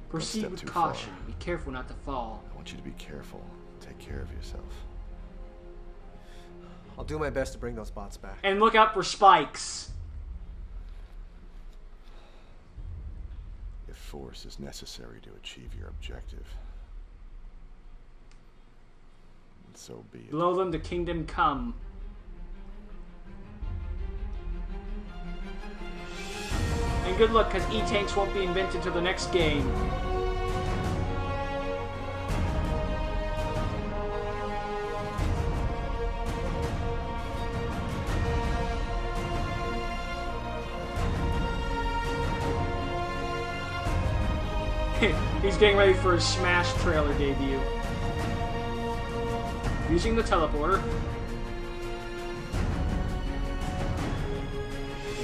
Proceed step with too far. caution. Be careful not to fall. I want you to be careful. Take care of yourself. I'll do my best to bring those bots back. And look out for spikes. If force is necessary to achieve your objective, then so be it. Blow them to kingdom come. And good luck, because E-Tanks won't be invented till the next game. He's getting ready for his Smash trailer debut. Using the teleporter.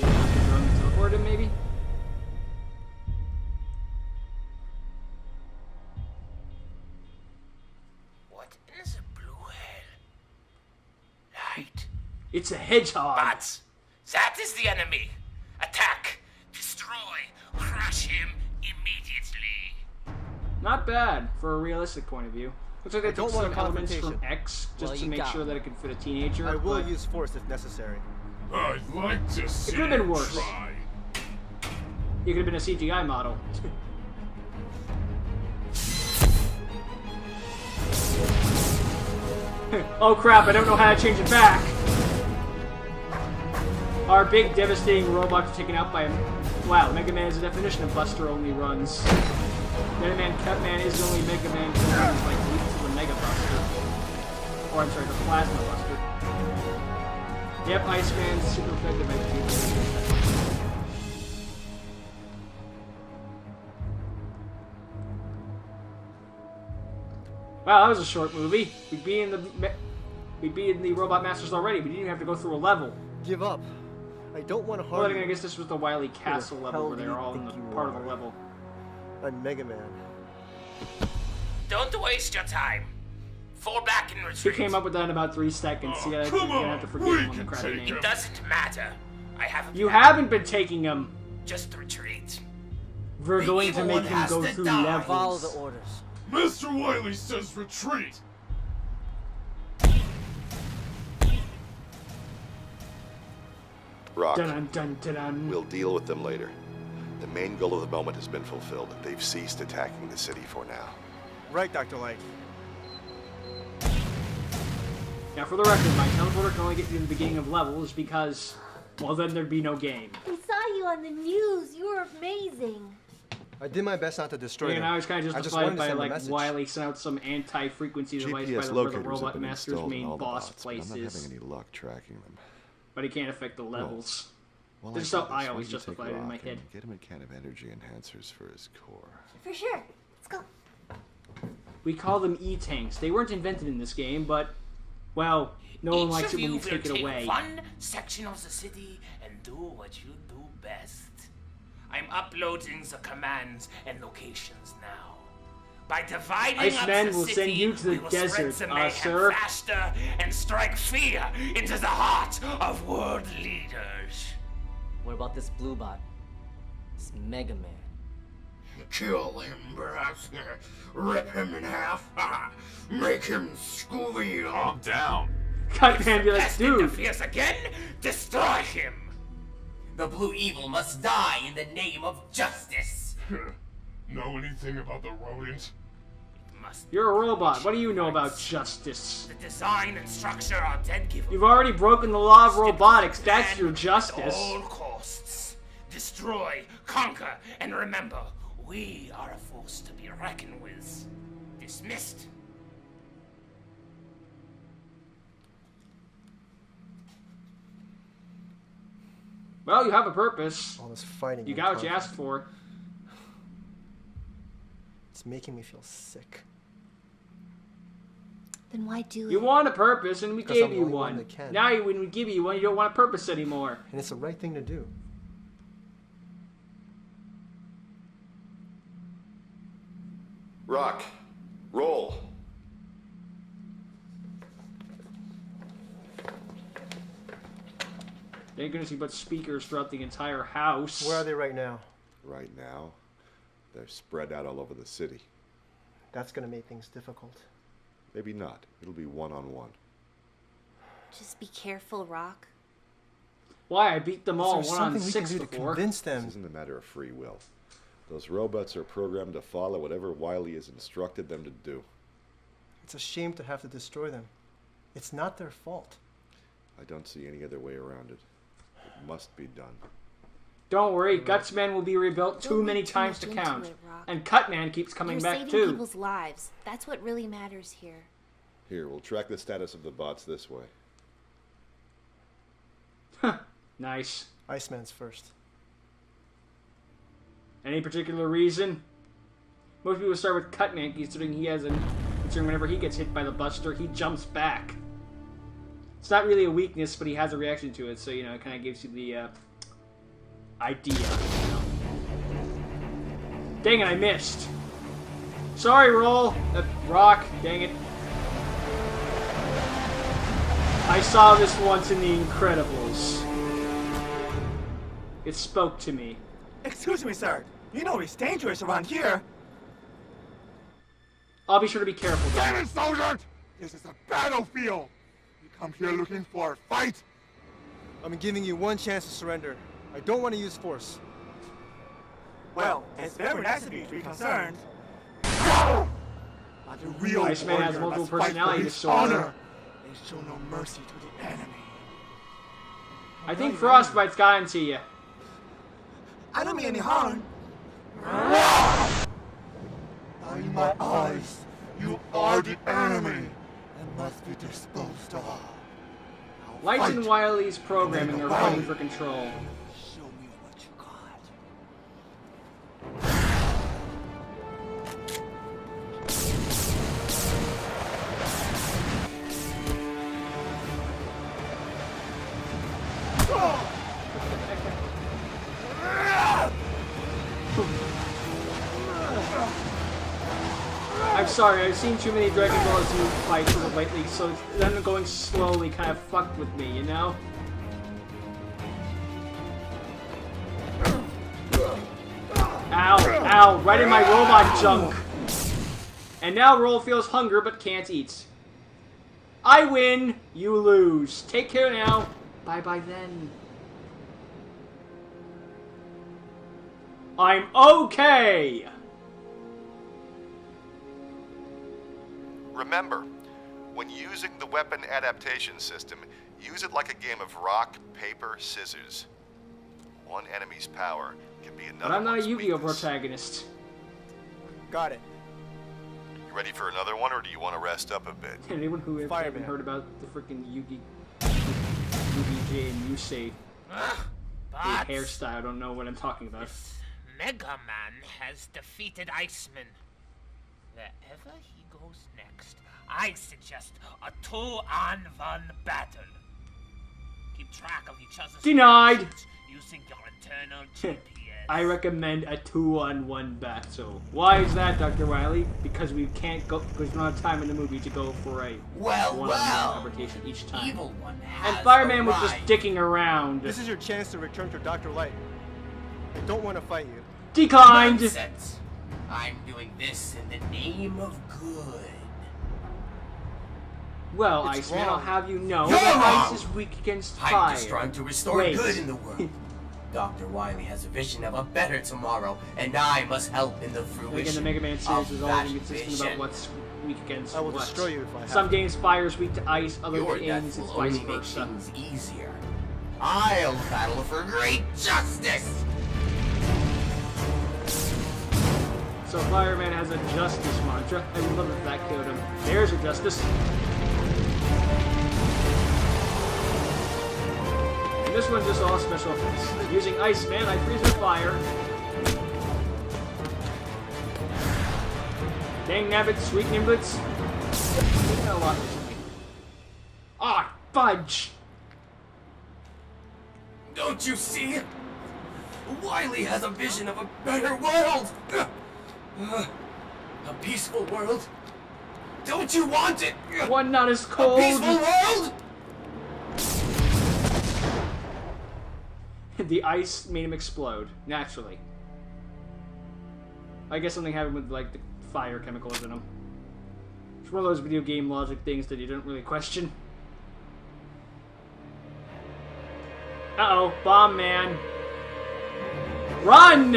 Teleport him, maybe? What is a blue whale? Light. It's a hedgehog. But that is the enemy. Attack, destroy, crush him immediately. Not bad for a realistic point of view. Looks like they took some elements from confrontation. X just to make sure that it could fit a teenager. I will but use force if necessary. I'd like to see could have been worse. try. You could have been a CGI model. Oh crap, I don't know how to change it back. Our big devastating robots are taken out by him. Wow, Mega Man is the definition of Buster only runs. MegaMan Cutman is the only Mega Man who runs like leaps to the Mega Buster. Or I'm sorry, the Plasma Buster. Yep, Iceman's super effective at Wow, that was a short movie. We'd be in the Robot Masters already. We didn't even have to go through a level. Give up. I don't want to harm Well, you. I guess this was the Wily Castle level hell where do they're you all in the think you part of are? the level. I'm Mega Man. Don't waste your time. Fall back and He retreat. came up with that in about 3 seconds. You gotta, come you're gonna have to on, forgive we him on the can crappy take name. him. It doesn't matter. I have a You plan. haven't been taking him. Just retreat. We're The going to evil make one him has go to through die. levels. Follow the orders. Mr. Wily says retreat. Rock, Dun dun dun dun. we'll deal with them later. The main goal of the moment has been fulfilled. They've ceased attacking the city for now. Right, Dr. Light. Now, for the record, my teleporter can only get you to the beginning of levels because, well, then there'd be no game. We saw you on the news. You were amazing. I did my best not to destroy And them. I was kind of I just justified wanted to by, send a like, message. Wily sent out some anti-frequency device by GPS the, where the locators have Robot been Master's installed in main all the boss bots, but I'm place not is. having any luck tracking them. But it can't affect the levels. Well, This is I how do I this. always Why don't you take justified it in my Rock head. and get him a can of energy enhancers for his core. For sure. Let's go. We call them E-tanks. They weren't invented in this game, but, well, no one Each likes of it when you you take will it away. one section of the city and do what you do best. I'm uploading the commands and locations now. By dividing Iceman up the will city, send you to the we will desert, spread the mayhem sir. faster and strike fear into the heart of world leaders. What about this blue bot? It's Mega Man. Kill him, perhaps. Rip him in half. Make him squeal. Calm down. Cutman be like, Pest dude, interferes again, destroy him. The blue evil must die in the name of justice. Know anything about the rodent? you're a robot. What do you know about justice? The design and structure are dead given. You've already broken the law of robotics. That's your At justice. all costs. Destroy, conquer, and remember, we are a force to be reckoned with. Dismissed. Well, you have a purpose. All this fighting. You and got what you conflict. asked for. It's making me feel sick. Then why do You it? want a purpose, and we 'Cause gave I'm the you only one one. that can. Now, when we give you one, you don't want a purpose anymore. And it's the right thing to do. Rock, roll. Ain't gonna see but speakers throughout the entire house. Where are they right now? Right now, they're spread out all over the city. That's gonna make things difficult. Maybe not. It'll be one-on-one. Just be careful, Rock. Why? I beat them all Is there one on something we can six do to before. convince them? This isn't a matter of free will. Those robots are programmed to follow whatever Wily has instructed them to do. It's a shame to have to destroy them. It's not their fault. I don't see any other way around it. It must be done. Don't worry, Gutsman will be rebuilt Don't too read many too times much to into count. it, Rock. And Cutman keeps coming You're back saving too. people's lives. That's what really matters here. Here, we'll track the status of the bots this way. Nice. Iceman's first. Any particular reason? Most people start with Cutman considering he has a Considering whenever he gets hit by the Buster, he jumps back. It's not really a weakness, but he has a reaction to it, so, you know, it kind of gives you the, idea, you know? Dang it, I missed. Sorry, Roll. Rock. Dang it. I saw this once in The Incredibles. It spoke to me. Excuse me, sir. You know it's dangerous around here. I'll be sure to be careful, guys. Damn it, Soldier! This is a battlefield! You come here looking for a fight? I'm giving you one chance to surrender. I don't want to use force. Well, it's very nice of you to be concerned. But the real Iceman has warrior multiple must fight for personality his disorder. honor and show no mercy to the enemy. I think Frostbite's gotten to you. I don't mean any harm. In my eyes, you are the enemy and must be disposed of. Light and Wily's programming are fighting for control. Show me what you got. I'm sorry, I've seen too many Dragon Ball Z fights lately, so them going slowly kind of fucked with me, you know? Ow, ow, right in my robot junk. And now Roll feels hunger but can't eat. I win, you lose. Take care now. Bye-bye then. I'm okay! Remember, when using the weapon adaptation system, use it like a game of rock, paper, scissors. One enemy's power can be another. But I'm not a one's Yu-Gi-Oh weakness. protagonist. Got it. You ready for another one, or do you want to rest up a bit? Anyone who hasn't heard about the freaking Yu-Gi and Yusei hairstyle don't know what I'm talking about. MegaMan has defeated Iceman. Wherever he goes next, I suggest a 2-on-1 battle. Keep track of each other's Denied! positions using your internal GPS. I recommend a 2-on-1 battle. Why is that, Dr. Wily? Because we can't go, because we don't have time in the movie to go for a one-on-one confrontation each time. Evil One has And Fireman was arrived. just dicking around. This is your chance to return to Dr. Light. I don't want to fight you. Declined! Nonsense. I'm doing this in the name of good. Well, It's Iceman, I'll wrong. have you know You're that wrong. ice is weak against I'm fire. just trying to restore Wait. good in the world. Dr. Wily has a vision of a better tomorrow, and I must help in the Again, fruition the Mega Man series of is that always consistent about vision. what's weak against I will what. destroy you if I have Some to. games fire is weak to ice, other Your games death it's will vice only make versa. things easier. I'll battle for great justice! So Fireman has a justice mantra. I would love if that killed him. There's your justice. And this one's just all special effects. Using Iceman, I freeze with fire. Dang nabbit, sweet nimblets. We've got a lot recently. Ah, fudge! Don't you see? Wily has a vision of a better world! A peaceful world? Don't you want it? One not as cold. A peaceful world? The ice made him explode, naturally. I guess something happened with, like, the fire chemicals in him. It's one of those video game logic things that you don't really question. Uh-oh, Bomb Man. Run!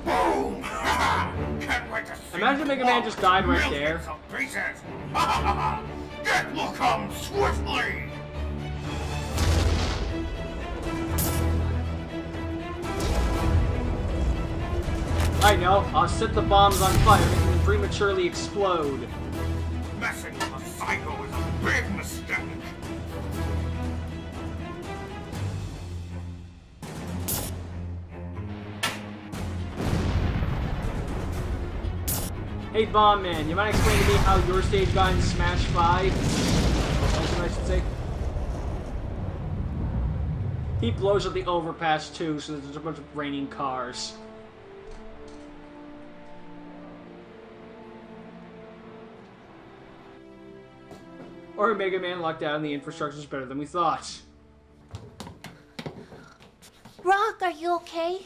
Boom! Can't wait to see Imagine Mega Man just died right there. millions of pieces. Death will come swiftly. I know, I'll set the bombs on fire and make them prematurely explode. Messing with a psycho is a big mistake. Hey, Bomb Man, you mind explaining to me how your stage got in Smash 5? That's what I should say. He blows up the overpass too, so there's a bunch of raining cars. Or Mega Man locked out and the infrastructure is better than we thought. Rock, are you okay?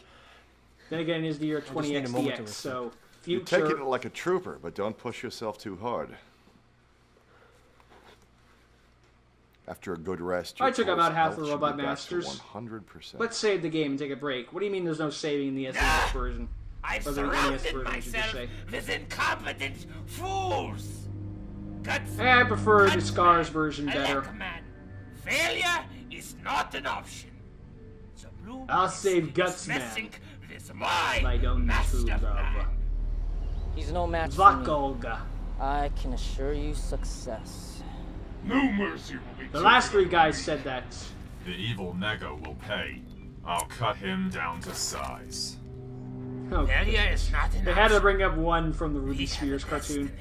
Then again, it is the year 20XDX, so future... You're taking it like a trooper, but don't push yourself too hard. After a good rest, I took about half the Robot Masters. 100%. Let's save the game and take a break. What do you mean there's no saving in the SNES version? I've or the surrounded NES version, myself with incompetent fools. I prefer the Scars version better. MegaMan. Failure is not an option. So Blue I'll save Guts Man. I don't approve of. He's no match for me. Vakolga. I can assure you success. No mercy will be The last three guys said that. The evil Mega will pay. I'll cut him down to size. Oh, Failure is not an they had to bring up one from the Ruby Spheres cartoon.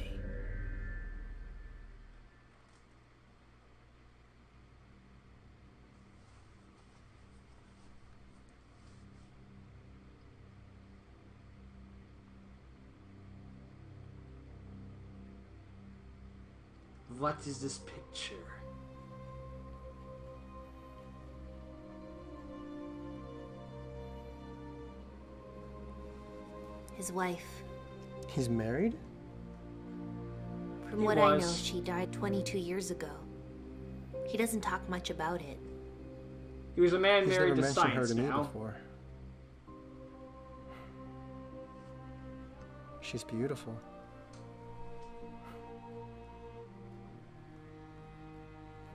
What is this picture? His wife. He's married? From what I know, she died 22 years ago. He doesn't talk much about it. He was a man married to He's never science mentioned her to now. me before. She's beautiful.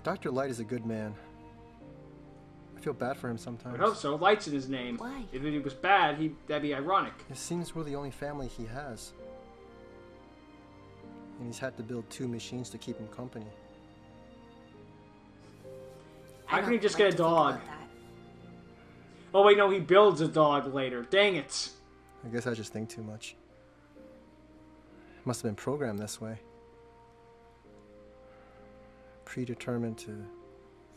Dr. Light is a good man. I feel bad for him sometimes. I hope so. Light's in his name. Why? If he was bad, that'd be ironic. It seems we're the only family he has. And he's had to build 2 machines to keep him company. How can he just get a dog? Oh wait, no, he builds a dog later. Dang it. I guess I just think too much. Must have been programmed this way. Predetermined to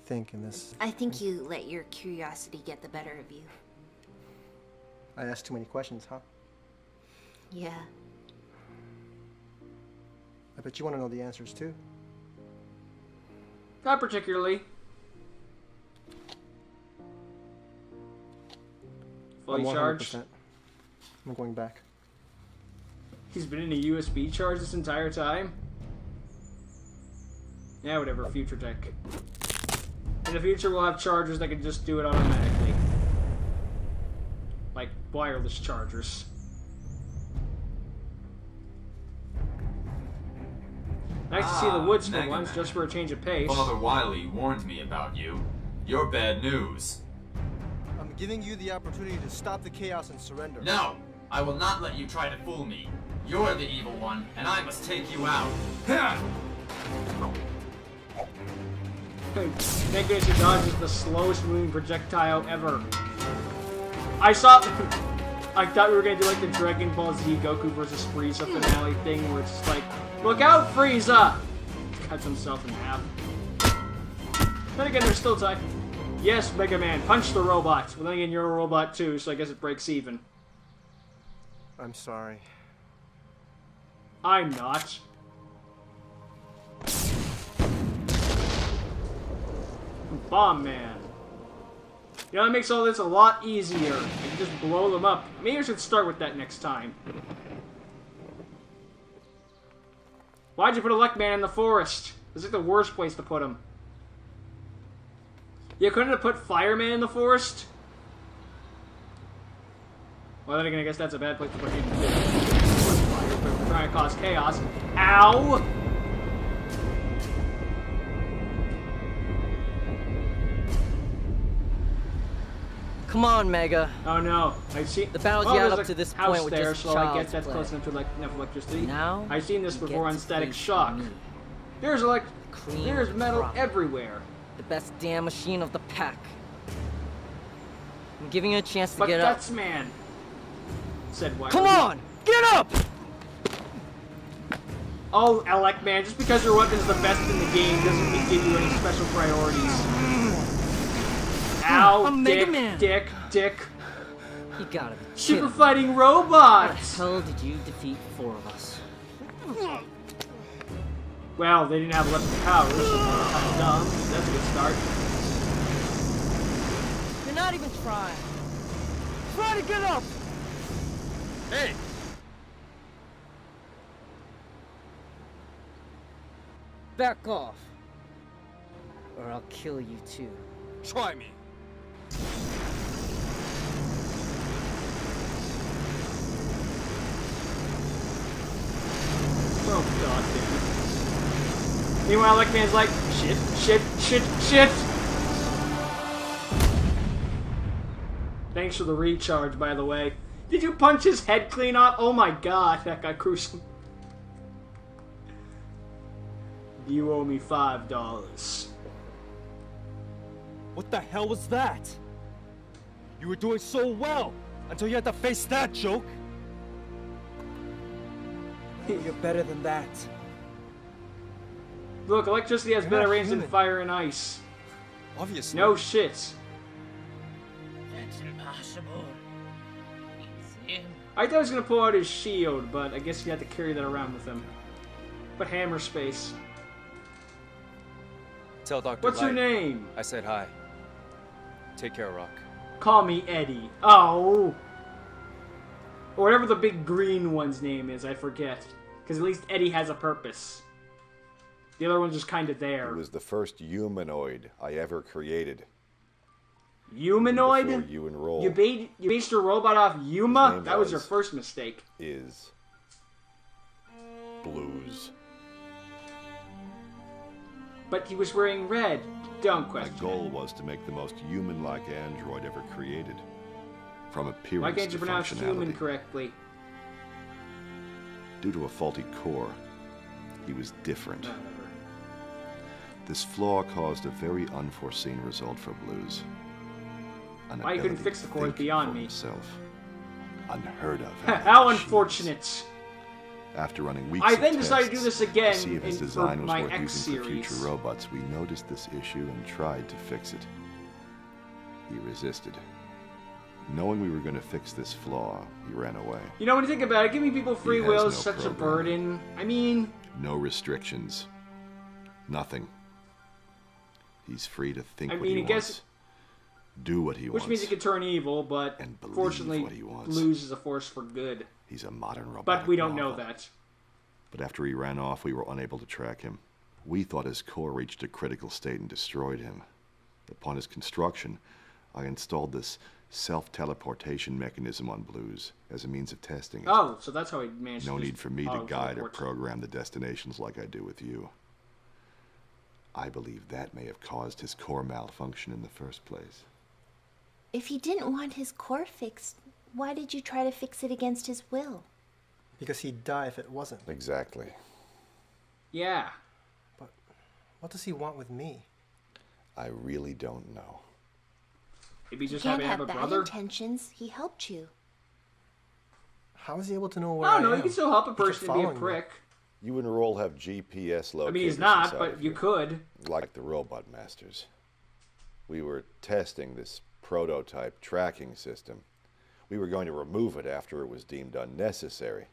think in this... I think you let your curiosity get the better of you. I asked too many questions, huh? Yeah. I bet you want to know the answers too. Not particularly. Fully I'm 100%. charged. I'm going back. He's been in a USB charge this entire time? Yeah, whatever, future tech. In the future, we'll have chargers that can just do it automatically. Like wireless chargers. Nice to see the woods for once, just for a change of pace. Father Wily warned me about you. You're bad news. I'm giving you the opportunity to stop the chaos and surrender. No! I will not let you try to fool me. You're the evil one, and I must take you out. Thank goodness your dodge is the slowest moving projectile ever. I thought we were gonna do like the Dragon Ball Z Goku versus Frieza finale thing where it's just like, look out, Frieza! Cuts himself in half. Then again, there's still time. Yes, Mega Man, punch the robot. Well, then again, you're a robot too, so I guess it breaks even. I'm sorry. I'm not. Bomb Man. You know, it makes all this a lot easier. I can just blow them up. Maybe I should start with that next time. Why'd you put a Luck Man in the forest? This is like the worst place to put him. You couldn't have put Fireman in the forest? Well, then again, I guess that's a bad place to put him. We're trying to cause chaos. Ow! Come on, Mega. Oh no, I see. The battles you had up to this point were there, just so I guess child's that's play. close enough to enough electricity. Now I've seen this you before get on to Static face Shock. me. There's there's metal crop. everywhere. The best damn machine of the pack. I'm giving you a chance to But get up. Guts Man, said Wily. Come on, get up! Oh, Alec, man, just because your weapon's the best in the game doesn't give you any special priorities. Ow, I'm dick, MegaMan. dick. You gotta be Super kidding. fighting robots! How the hell did you defeat 4 of us? Well, they didn't have electric powers, so they were kind of dumb. That's a good start. You're not even trying. Try to get up! Hey! Back off. Or I'll kill you too. Try me. Oh, god damn it. Meanwhile, Alec Man's like, shit. Thanks for the recharge, by the way. Did you punch his head clean off? Oh my god, that got gruesome. You owe me $5. What the hell was that? You were doing so well until you had to face that joke. You're better than that. Look, electricity has better range than fire and ice. Obviously. No shit. That's impossible. It's him. I thought he was gonna pull out his shield, but I guess he had to carry that around with him. But hammer space. Tell Dr. What's your Light name? I said hi. Take care, Rock. Call me Eddie. Oh! Or whatever the big green one's name is, I forget. Because at least Eddie has a purpose. The other one's just kind of there. It was the first humanoid I ever created. Humanoid? Before you enrolled. You based your robot off Yuma? That was your first mistake. Is Blues. But he was wearing red. Don't question. My goal was to make the most human-like android ever created. From appearance Why can't you to pronounce human functionality. correctly? Due to a faulty core, he was different. Whatever. This flaw caused a very unforeseen result for Blues. An Why you couldn't ability fix the to core is think beyond for me. himself. Unheard of. How unfortunate. After running weeks I of then decided to do tests this again to see if his for design was my worth X using for series. future robots, we noticed this issue and tried to fix it. He resisted. Knowing we were going to fix this flaw, he ran away. You know, when you think about it, giving people free He has will no is such a programming. burden. I mean... No restrictions. Nothing. He's free to think I what mean, he I guess- wants. Do what he Which wants. means he can turn evil, but believe fortunately, what he wants. Blues is a force for good. He's a modern robot. But we don't know that. But after he ran off, we were unable to track him. We thought his core reached a critical state and destroyed him. Upon his construction, I installed this self-teleportation mechanism on Blues as a means of testing it. Oh, so that's how he managed No to need for me to guide or teleport. program the destinations like I do with you. I believe that may have caused his core malfunction in the first place. If he didn't want his core fixed, why did you try to fix it against his will? Because he'd die if it wasn't. Exactly. Yeah. But what does he want with me? I really don't know. Maybe He just can't happen to have have a bad brother. intentions. He helped you. How is he able to know where I I don't know, am? you can still help a He kept person to be a following me. prick. You and Roll have GPS locators I mean, he's not, inside but of you could. Like the Robot Masters. We were testing this prototype tracking system. We were going to remove it after it was deemed unnecessary.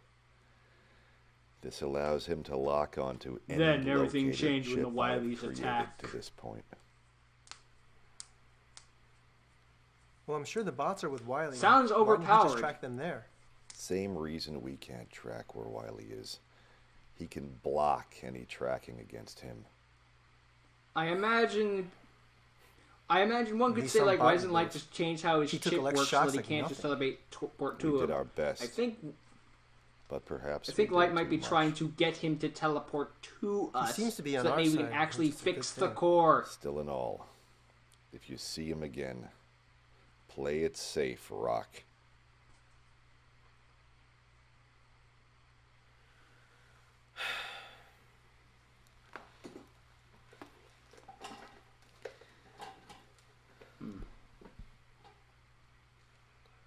This allows him to lock onto any Then everything located changed when the chip I've Wileys created attacked. to this point. Well, I'm sure the bots are with Wily. Sounds Why didn't he overpowered. just track them there? Same reason we can't track where Wily is. He can block any tracking against him. I imagine one could Maybe say, some like, why bot doesn't Light knows. just change how his He took chip elect works so shots that he like can't just nothing. teleport We to did him? our best. I think But perhaps I think we Light did might too be much. trying to get him to teleport to us. seems to be so on that our maybe we side, can actually which is a good fix the thing. core. Still in all, if you see him again, play it safe, Rock.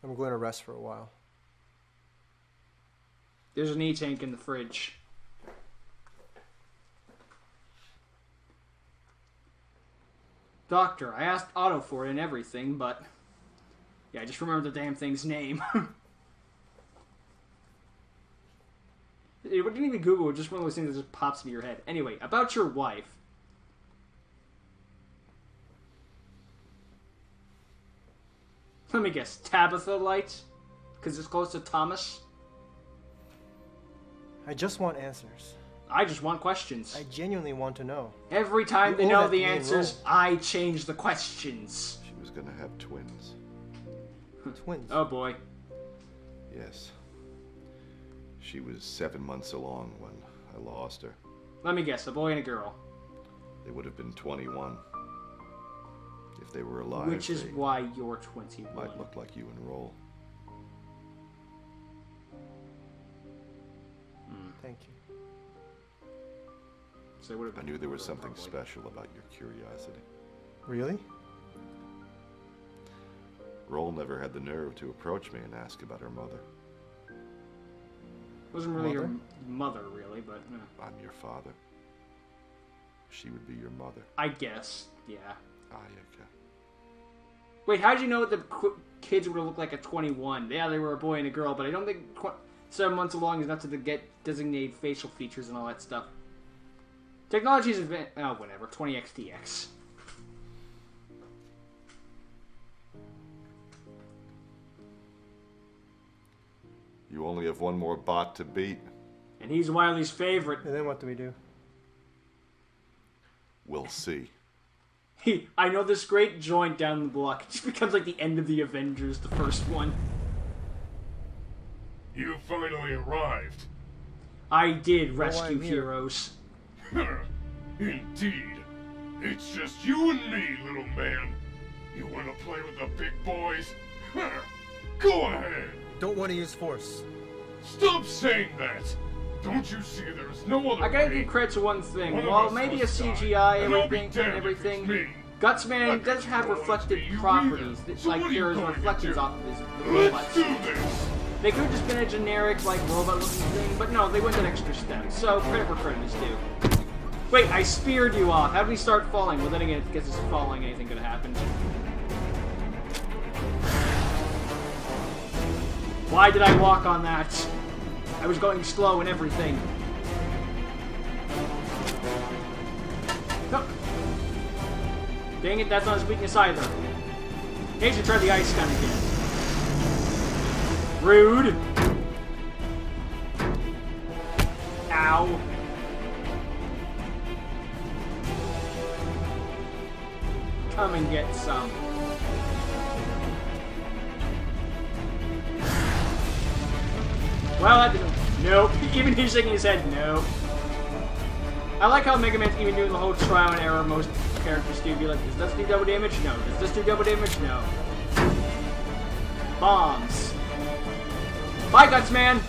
I'm going to rest for a while. There's an E-tank in the fridge. Doctor, I asked Otto for it and everything, but... Yeah, I just remember the damn thing's name. It didn't even Google, it's just one of those things that just pops into your head. Anyway, about your wife. Let me guess, Tabitha Light? Because it's close to Thomas? I just want answers. I just want questions. I genuinely want to know. Every time they owe know that the main answers, role. I change the questions. She was gonna have twins. Twins? Oh boy. Yes. She was 7 months along when I lost her. Let me guess, a boy and a girl. They would have been 21. If they were alive, Which is they why you're 21. might look like you and Roll. Thank you. So would have I knew there was something special about your curiosity. Really? Roll never had the nerve to approach me and ask about her mother. Wasn't really your mother, really, but... I'm your father. She would be your mother. I guess, yeah. Ayaka. Wait, how'd you know the kids would have looked like at 21? Yeah, they were a boy and a girl, but I don't think 7 months along is enough to get designated facial features and all that stuff. Technology's advanced... Oh, whatever. 20xdx. You only have one more bot to beat. And he's Wily's favorite. And then what do we do? We'll see. I know this great joint down the block. It just becomes like the end of the Avengers, the first one. You finally arrived. I did rescue heroes. Indeed. It's just you and me, little man. You want to play with the big boys? Go ahead. Don't want to use force. Stop saying that. Don't you see there's no other I gotta way? give credit to one thing. One of While us maybe a must die, CGI and I'll be and damned if everything, it's me. Gutsman does have reflective properties. So Like what are you there's going to reflections do? off of his Let's robots. do this. They could have just been a generic, like, robot-looking thing, but no, they went that extra step. So, credit where credit is due. Wait, I speared you off. How did we start falling? Well, then again, if it gets us falling, anything could have happened. Why did I walk on that? I was going slow and everything. No. Dang it, that's not his weakness either. He should try the ice gun again. Rude. Ow. Come and get some. Well, that didn't... Nope. Even he's shaking his head, nope. I like how Mega Man's even doing the whole trial and error most characters do. Be like, does this do double damage? No. Does this do double damage? No. Bombs. Bye, Gutsman!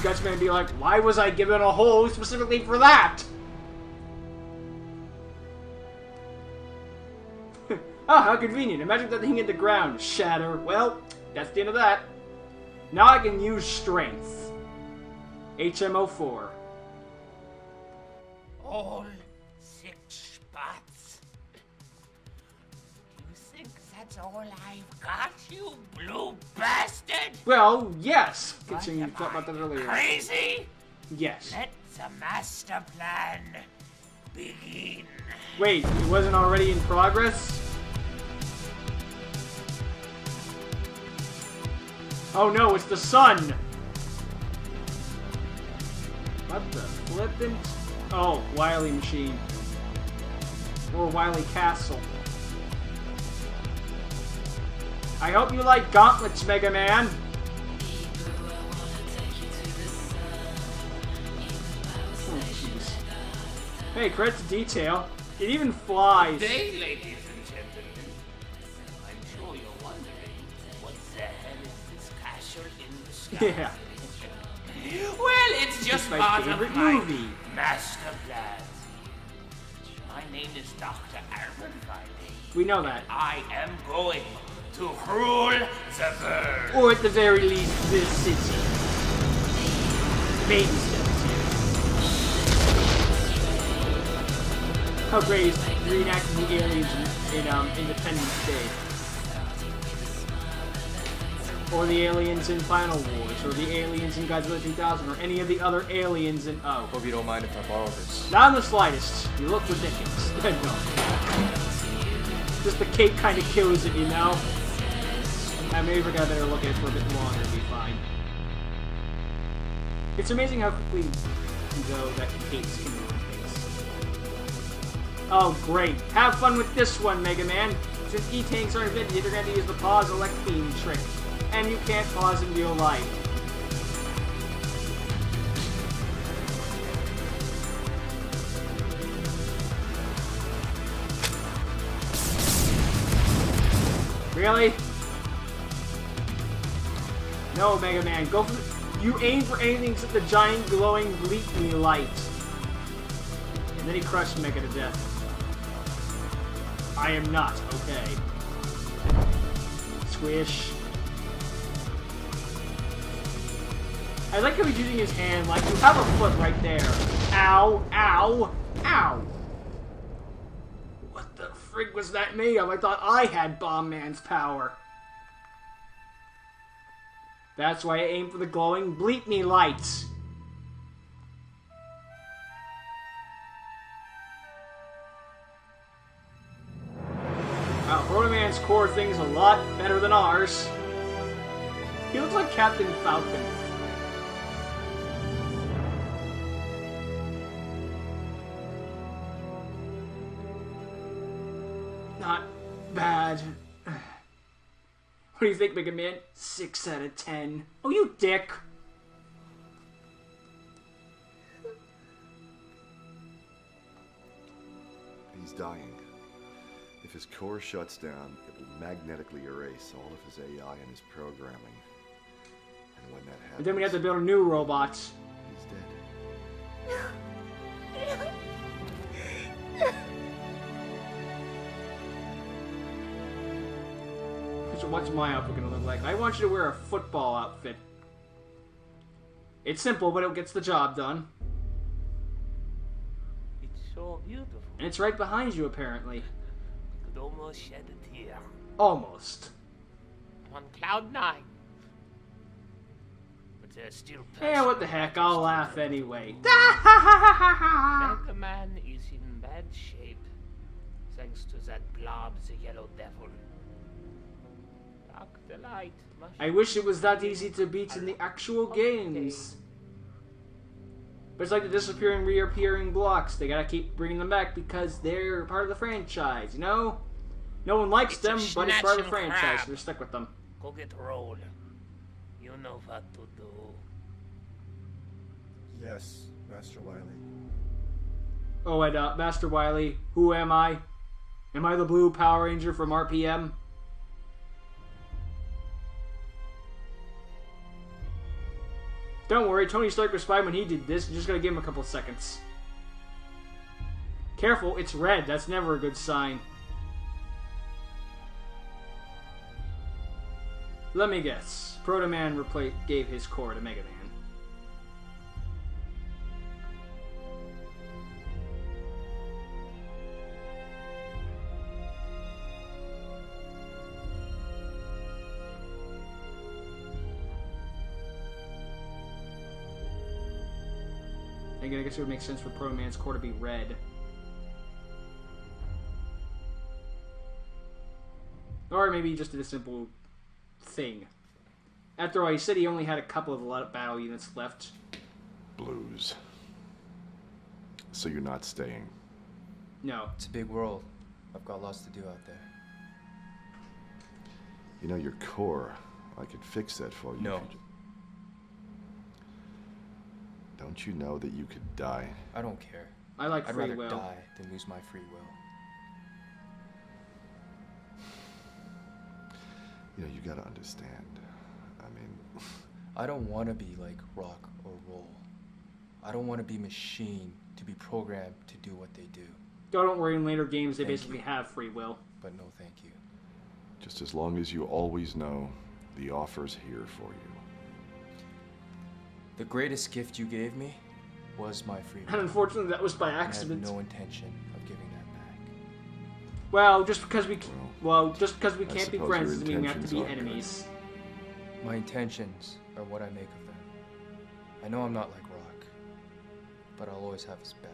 Gutsman be like, why was I given a hole specifically for that? Ah, how convenient. Imagine that thing hit the ground. Shatter. Well, that's the end of that. Now I can use strength. HMO4. All 6 spots. You think that's all I've got, you blue bastard? Well, yes. Considering you thought about that earlier. Crazy? Yes. Let the master plan begin. Wait, it wasn't already in progress? Oh no, it's the sun! What the flippin'? Oh, Wily Machine. Or Wily Castle. I hope you like gauntlets, Mega Man! Oh, jeez. Hey, credit to detail. It even flies. Good day, ladies and gentlemen. I'm sure you're wondering what the hell is this castle in the sky? Yeah. Well, it's just my part of favorite my movie. master plan. My name is Dr. Albert Wiley. We know that. I am going to rule the world. Or at the very least, this city. Maybe steps. how great is reenacting the aliens in Independence Day. Or the aliens in Final Wars, or the aliens in Godzilla 2000, or any of the other aliens in... Oh. Hope you don't mind if I borrow this. Not in the slightest. You look ridiculous. No. Just the cape kind of kills it, you know? Maybe we're gonna better look at it for a bit longer, it'll be fine. It's amazing how quickly you go that capes can ruin things. Oh, great. Have fun with this one, Mega Man. Since E-Tanks are invented, they're going to use the pause elect beam trick. And you can't pause in real life. Really? No, Mega Man. Go for you aim for anything except the giant glowing bleep me light. And then he crushed Mega to death. I am not okay. Squish. I like how he's using his hand like you have a foot right there. Ow, ow, ow. What the frig was that made of? I thought I had Bomb Man's power. That's why I aim for the glowing bleep me lights. Wow, Proto Man's core thing's a lot better than ours. He looks like Captain Falcon. Not bad. What do you think, Mega Man? 6 out of 10. Oh, you dick! He's dying. If his core shuts down, it will magnetically erase all of his AI and his programming. And when that happens... And then we have to build a new robot. He's dead. So what's my outfit gonna look like? I want you to wear a football outfit. It's simple, but it gets the job done. It's so beautiful. And it's right behind you, apparently. I could almost shed a tear. Almost. I'm on cloud 9. But there's still... Yeah, what the heck? I'll laugh anyway. MegaMan is in bad shape. Thanks to that blob, the yellow devil. Dr. Light. I wish it was that easy to beat in the actual games. But it's like the disappearing, reappearing blocks. They gotta keep bringing them back because they're part of the franchise, you know? No one likes them, but it's part of the franchise, so they're stuck with them. Go get rolled. You know what to do. Yes, Master Wily. Oh, and Master Wily, who am I? Am I the blue Power Ranger from RPM? Don't worry, Tony Stark was fine when he did this. You're just gonna give him a couple seconds. Careful, it's red. That's never a good sign. Let me guess. Proto Man gave his core to Mega Man. I guess it would make sense for Proto Man's core to be red. Or maybe he just did a simple thing. After all, he said he only had a couple of battle units left. Blues. So you're not staying? No. It's a big world. I've got lots to do out there. You know, your core, I could fix that for you. No. Don't you know that you could die? I don't care. I like free will. I'd rather die than lose my free will. You know, you gotta understand. I mean... I don't want to be like rock or roll. I don't want to be machine to be programmed to do what they do. Don't worry, in later games they basically have free will. But no thank you. Just as long as you always know the offer's here for you. The greatest gift you gave me was my free will. And unfortunately that was by accident. I had no intention of giving that Well, just because we can't be friends doesn't mean we have to be intentions are enemies. My intentions are what I make of them. I know I'm not like Rock, but I'll always have his back.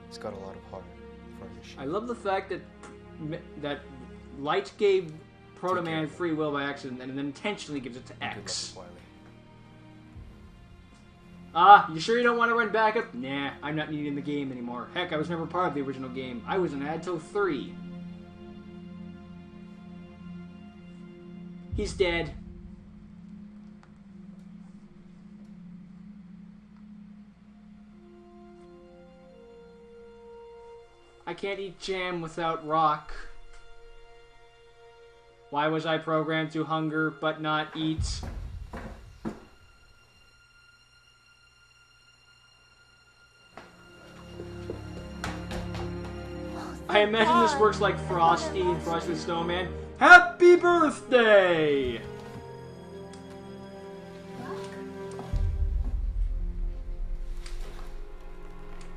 He's got a lot of heart for a machine. I love the fact that Light gave Proto Man free will by accident and then intentionally gives it to X. You sure you don't want to run backup? Nah, I'm not needed in the game anymore. Heck, I was never part of the original game. I wasn't added till 3. He's dead. I can't eat jam without Rock. Why was I programmed to hunger but not eat? I imagine this works like Frosty and Frosty the Snowman. Happy birthday!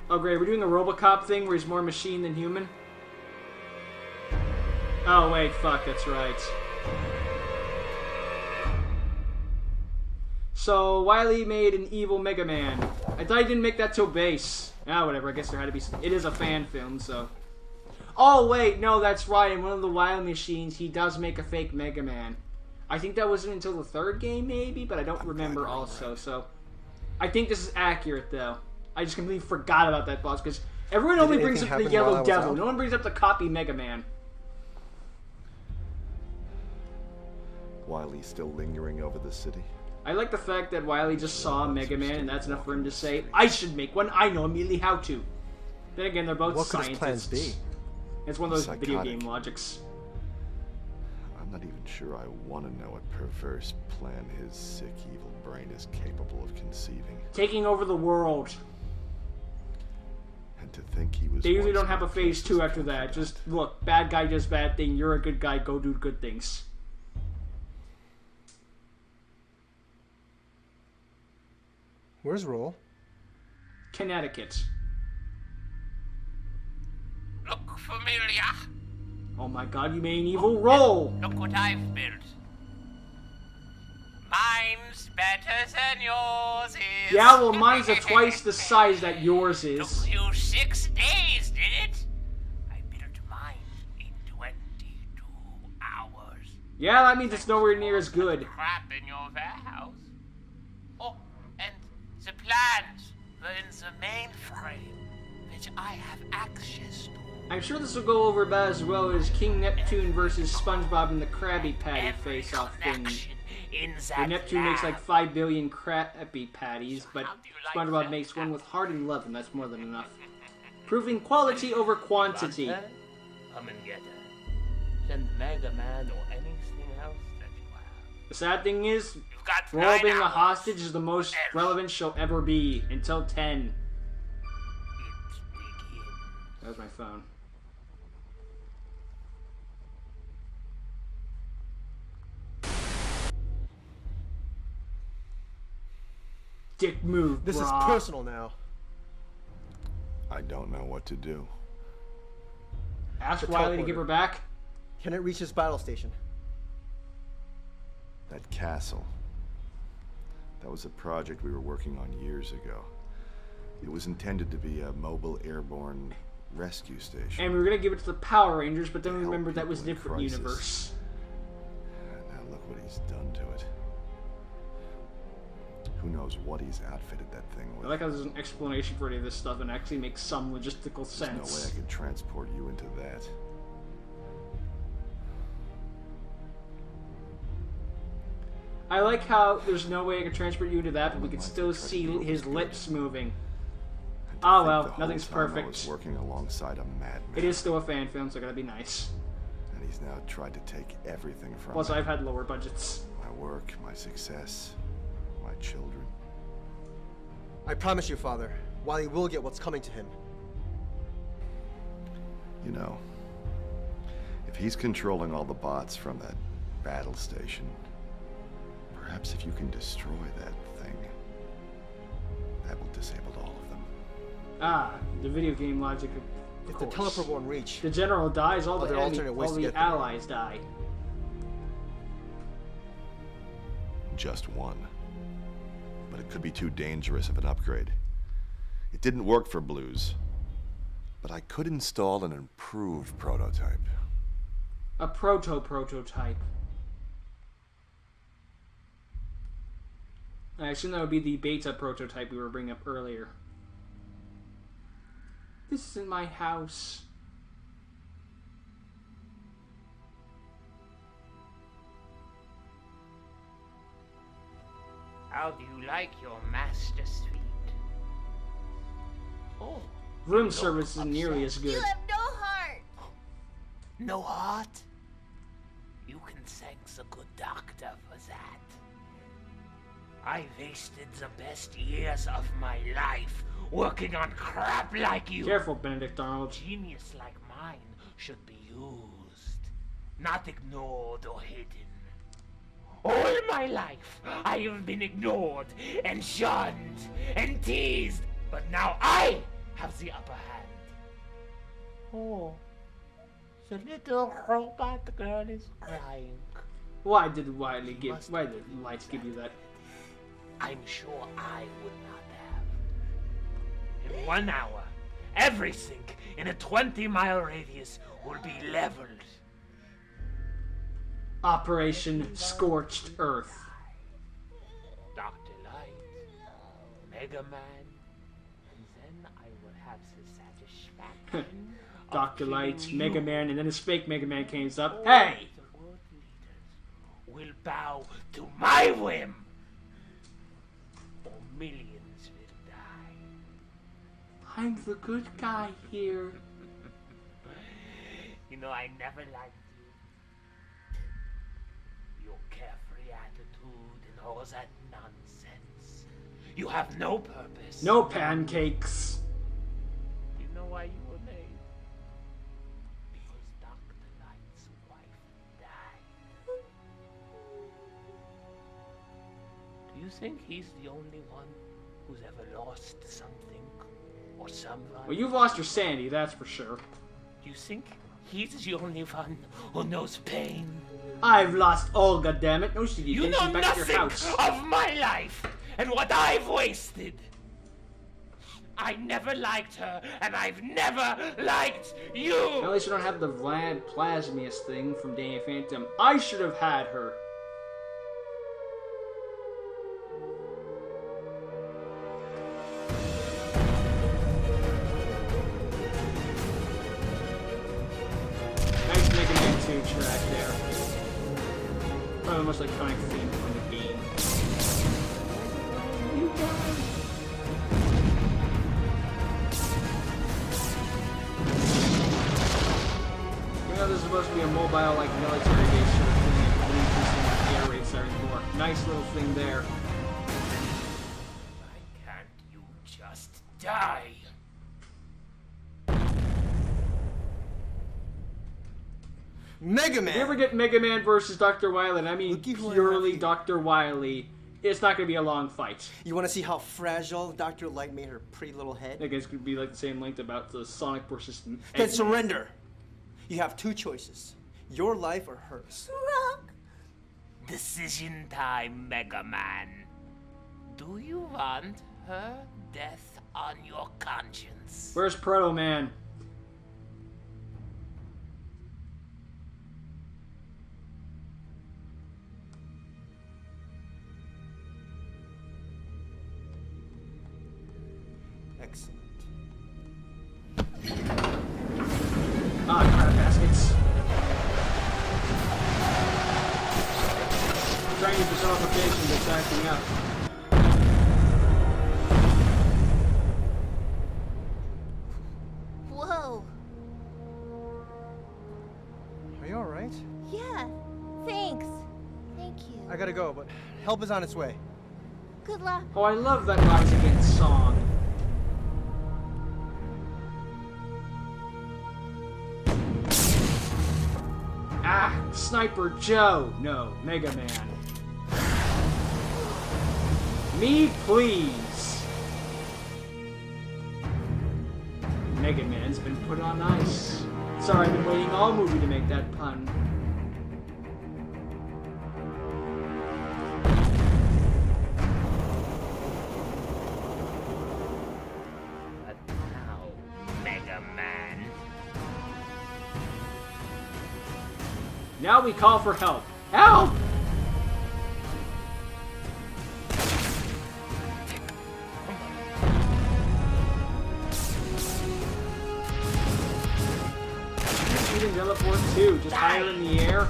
Oh great, we're doing the Robocop thing where he's more machine than human? Oh wait, fuck, that's right. So, Wily made an evil Mega Man. I thought he didn't make that till base. Ah, whatever, I guess there had to be some... It is a fan film, so... Oh wait, no, that's right, in one of the Wily machines, he does make a fake Mega Man. I think that wasn't until the 3rd game, maybe, but I don't remember also, so... I think this is accurate, though. I just completely forgot about that boss, because everyone only brings up the Yellow Devil. No one brings up the copy Mega Man. Wily still lingering over the city? I like the fact that Wily just saw Mega Man, and that's enough for him to say, I should make one, I know immediately how to. Then again, they're both scientists. What could his plans be? It's one of those video game logics. I'm not even sure I want to know what perverse plan his sick, evil brain is capable of conceiving. Taking over the world. And to think he was... They usually don't have a phase 2 after that. Just, look, bad guy does bad thing, you're a good guy, go do good things. Where's Roll? Connecticut. Look familiar? Oh my god, you made an evil Roll! Look what I've built. Mine's better than yours is. Yeah, well, mine's twice the size that yours is. Took you 6 days, did it? I built mine in 22 hours. Yeah, that means it's nowhere near as good. Crap in your warehouse. Oh, and the plans were in the mainframe, which I have access to. I'm sure this will go over about as well as King Neptune versus SpongeBob and the Krabby Patty face-off thing. Where Neptune makes like 5 billion Krabby Patties, but SpongeBob makes one with heart and love, and that's more than enough. Proving quality over quantity. Come and get her. Send MegaMan or anything else that you have. The sad thing is, got Roll being 9 a hostage is the most relevant she'll ever be, until 10. That was my phone. Dick move, This is brah. personal now. I don't know what to do. Ask The Wily to give teleporter. her back. Can it reach this battle station? That castle. That was a project we were working on years ago. It was intended to be a mobile airborne rescue station. And we were gonna give it to the Power Rangers, but then we remembered that was a different crisis. universe. Now look what he's done to it. Who knows what he's outfitted that thing with. I like how there's an explanation for any of this stuff and actually makes some logistical There's no way sense. I could transport you into that. I like how there's no way I can transport you into that, but we can still see his lips moving. Oh well, nothing's perfect. I was working alongside a madman. It is still a fan film, so I gotta be nice. And he's now tried to take everything from Plus, me. I've had lower budgets. My work, my success, my children. I promise you, Father, Wily will get what's coming to him. You know, if he's controlling all the bots from that battle station, perhaps if you can destroy that thing, that will disable all of them. Ah, the video game logic of If the teleport won't reach, the general dies, all are there alternate ways all to the get there? allies die. Just one. But it could be too dangerous of an upgrade. It didn't work for Blues. But I could install an improved prototype. A prototype. I assume that would be the beta prototype we were bringing up earlier. This isn't my house. How do you like your master suite? Oh. Room service isn't nearly as good. You have no heart. No heart? You can thank the good doctor for that. I wasted the best years of my life working on crap like you. Careful, Benedict Arnold. Genius like mine should be used, not ignored or hidden. All my life, I have been ignored and shunned and teased, but now I have the upper hand. Oh, the little robot girl is crying. Why did Why did Lights give you that? I'm sure I would not have. In 1 hour, everything in a 20-mile radius will be leveled. Operation Scorched Earth. Dr. Light, MegaMan, and then I will have the satisfaction Dr. Light, MegaMan, and then his fake MegaMan comes up. Hey! The world leaders will bow to my whim, or millions will die. I'm the good guy here. You know, I never liked you. Your carefree attitude and all that nonsense. You have no purpose. No pancakes. You know why you were made? Because Dr. Light's wife died. Do you think he's the only one who's ever lost something or someone? Well, you've lost your sanity, that's for sure. Do you think he's the only one who knows pain? I've lost Olga, damn it. No, You know back to your nothing house. of my life and what I've wasted. I never liked her, and I've never liked you. At least you don't have the Vlad Plasmius thing from Danny Phantom. I should have had her. Nice MegaMan 2 track there. Probably the most iconic theme from the game. You guys. You know, there's supposed to be a mobile, like, military base sort of thing, and increasing air raids are more. Nice little thing there. Why can't you just die? MegaMan! If you ever get MegaMan versus Dr. Wily, and I mean purely Dr. Wily, it's not going to be a long fight. You want to see how fragile Dr. Light made her pretty little head? I guess it could be like the same length about the Sonic versus... Then surrender! You have two choices. Your life or hers. Decision time, MegaMan. Do you want her death on your conscience? Where's Proto Man? Excellent. Ah, crap baskets. Trying to use personification that's acting up. Whoa. Are you alright? Yeah. Thanks. Thank you. I gotta go, but help is on its way. Good luck. Oh, I love that Rise Against song. Ah, Sniper Joe. No, MegaMan. Me, please. MegaMan's been put on ice. Sorry, I've been waiting all movie to make that pun. Now, MegaMan. Now we call for help. Help! Shooting teleport too, just higher in the air.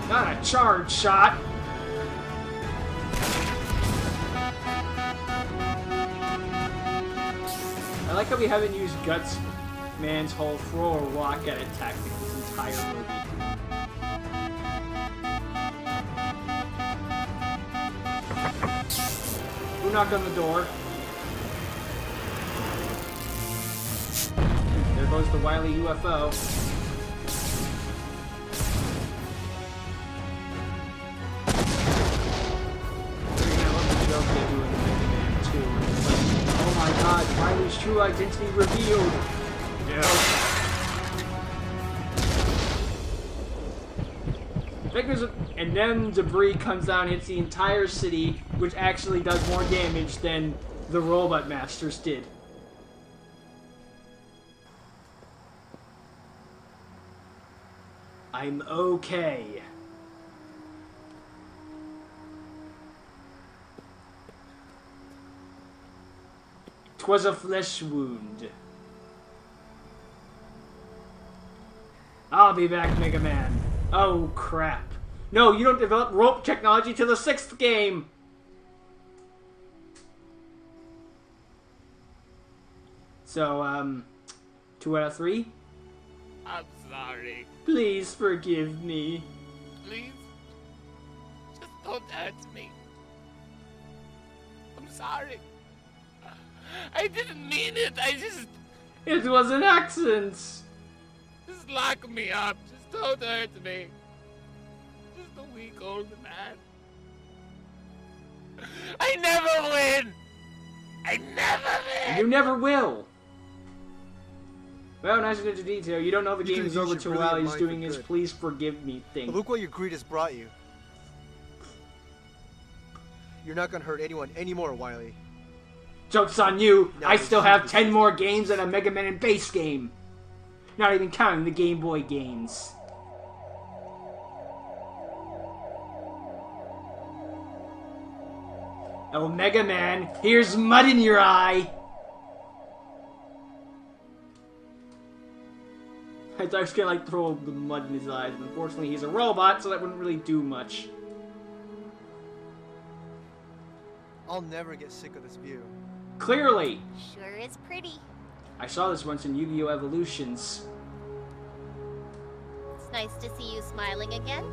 Not a charge shot. I like how we haven't used Guts Man's whole throw a rock at it tactic this entire movie. Who knocked on the door? There goes the wily UFO. Oh my god, Riley's true identity revealed! And then debris comes down, hits the entire city, which actually does more damage than the Robot Masters did. I'm okay. 'Twas a flesh wound. I'll be back, MegaMan. Oh, crap. No, you don't develop rope technology till the 6th game! So, 2 out of 3? I'm sorry. Please forgive me. Please? Just don't hurt me. I'm sorry. I didn't mean it. It was an accident. Just lock me up. Just don't hurt me. Just a weak old man. I never win. I never win. You never will. Well, nice into detail. You don't know the game is over till while he's doing his please forgive me thing. But look what your greed has brought you. You're not gonna hurt anyone anymore, Wily. Joke's on you. I still have 10 more games and a Mega Man and base game. Not even counting the Game Boy games. Oh, Mega Man, here's mud in your eye. I thought I was gonna throw the mud in his eyes, but unfortunately he's a robot, so that wouldn't really do much. I'll never get sick of this view. Clearly. Sure is pretty. I saw this once in Yu-Gi-Oh! Evolutions. It's nice to see you smiling again.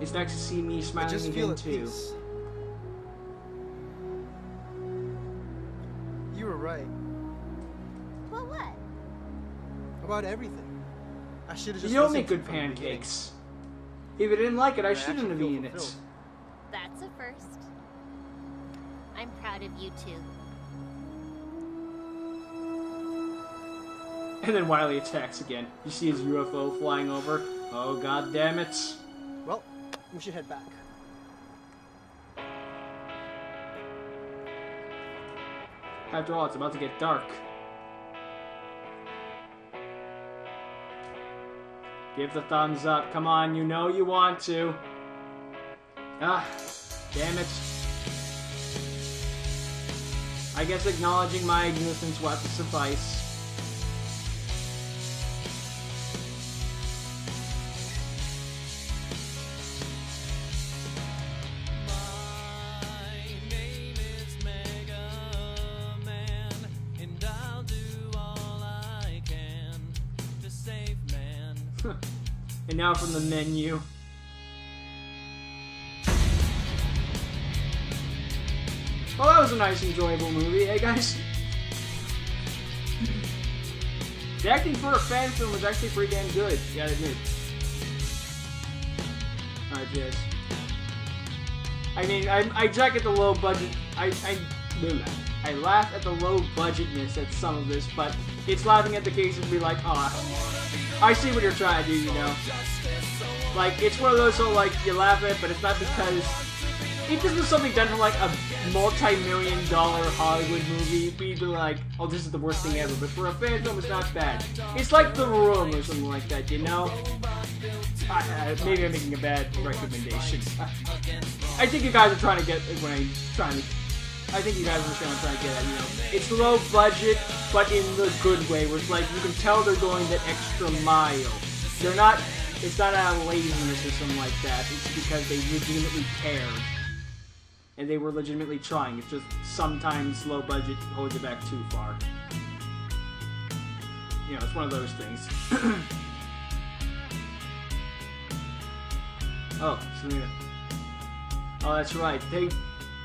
It's nice to see me smiling again too. Peace. You were right. Well, what? About everything. I should have just. You don't make good pancakes. If you didn't like it, I shouldn't have eaten it. That's a first. I'm proud of you too. And then Wily attacks again. You see his UFO flying over. Oh, god damn it. Well, we should head back. After all, it's about to get dark. Give the thumbs up. Come on, you know you want to. Ah, damn it. I guess acknowledging my existence will have to suffice. And now from the menu. Well, that was a nice, enjoyable movie, eh, guys? The acting for a fan film was actually pretty damn good, you gotta admit. Yes. I mean, I jack at the low budget. I laugh at the low budgetness at some of this, but it's laughing at the cases be like, oh, I see what you're trying to do, you know. Like, it's one of those so like you laugh at, but it's not because if this was something done for like a multi-million-dollar Hollywood movie, we'd be like, oh, this is the worst thing ever. But for a fan film, it's not bad. It's like The Room or something like that, you know? Maybe I'm making a bad recommendation. I think you guys are trying to get what I'm trying to. I think you guys understand what I'm trying to get at. You know, it's low budget, but in the good way. Where it's like you can tell they're going that extra mile. They're not. It's not out of laziness or something like that. It's because they legitimately cared. And they were legitimately trying. It's just sometimes low budget holds it back too far. You know, it's one of those things. Oh, Selena. Oh, that's right. They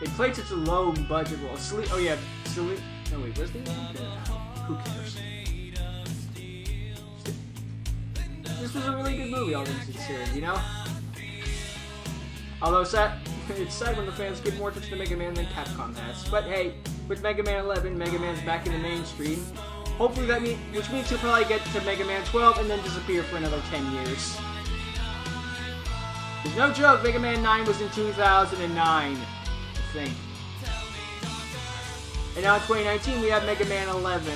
played such a low budget role. Oh yeah, Selena. No wait, where's the? Who cares? This was a really good movie, all things considered, you know? Although it's sad when the fans give more attention to Mega Man than Capcom has. But hey, with Mega Man 11, Mega Man's back in the mainstream. Hopefully which means he'll probably get to Mega Man 12 and then disappear for another 10 years. There's no joke, Mega Man 9 was in 2009, I think. And now in 2019 we have Mega Man 11.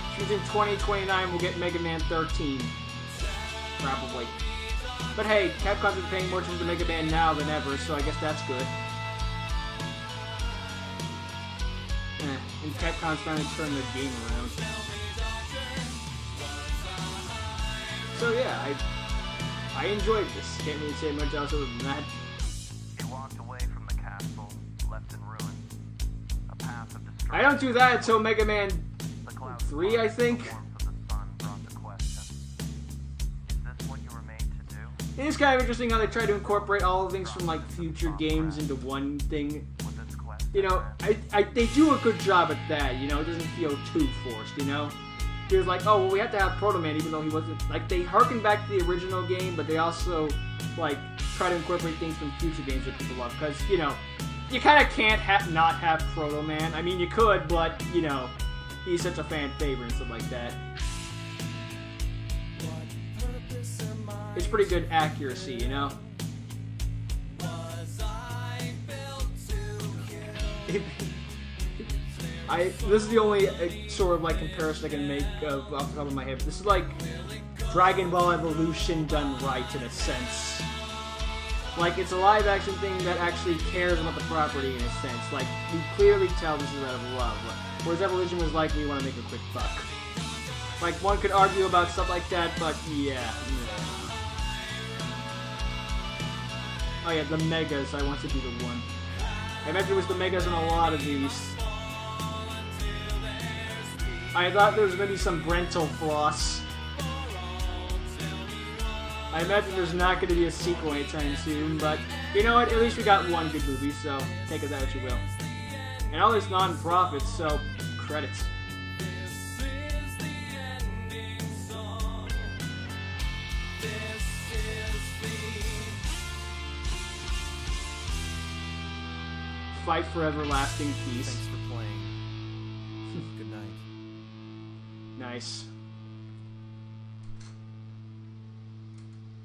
Which means in 2029 we'll get Mega Man 13. Probably. But hey, Capcom's been paying more attention to Mega Man now than ever, so I guess that's good. And Capcom's trying to turn their game around. So yeah, I enjoyed this. Can't really say much else other than that. You walked away from the castle, left in ruins. A path of destruction. I don't do that until Mega Man 3, I think. It is kind of interesting how they try to incorporate all the things from like future games into one thing. You know, they do a good job at that. You know, it doesn't feel too forced. You know, there's like, oh well, we have to have Proto Man, even though he wasn't. Like they harken back to the original game, but they also like try to incorporate things from future games that people love. Because you know, you kind of can't not have Proto Man. I mean, you could, but you know, he's such a fan favorite and stuff like that. It's pretty good accuracy, you know? This is the only sort of like comparison I can make off the top of my head. This is like Dragon Ball Evolution done right in a sense. Like it's a live action thing that actually cares about the property in a sense. Like you clearly tell this is out of love. Whereas Evolution was like, we want to make a quick buck. Like one could argue about stuff like that, but yeah. Oh yeah, the Megas, I want to be the one. I imagine it was the Megas in a lot of these. I thought there was going to be some Brental floss. I imagine there's not going to be a sequel anytime soon, but you know what, at least we got one good movie, so take it that what you will. And all this non-profits, so credits. Fight for everlasting peace. Thanks for playing. Good night. Nice.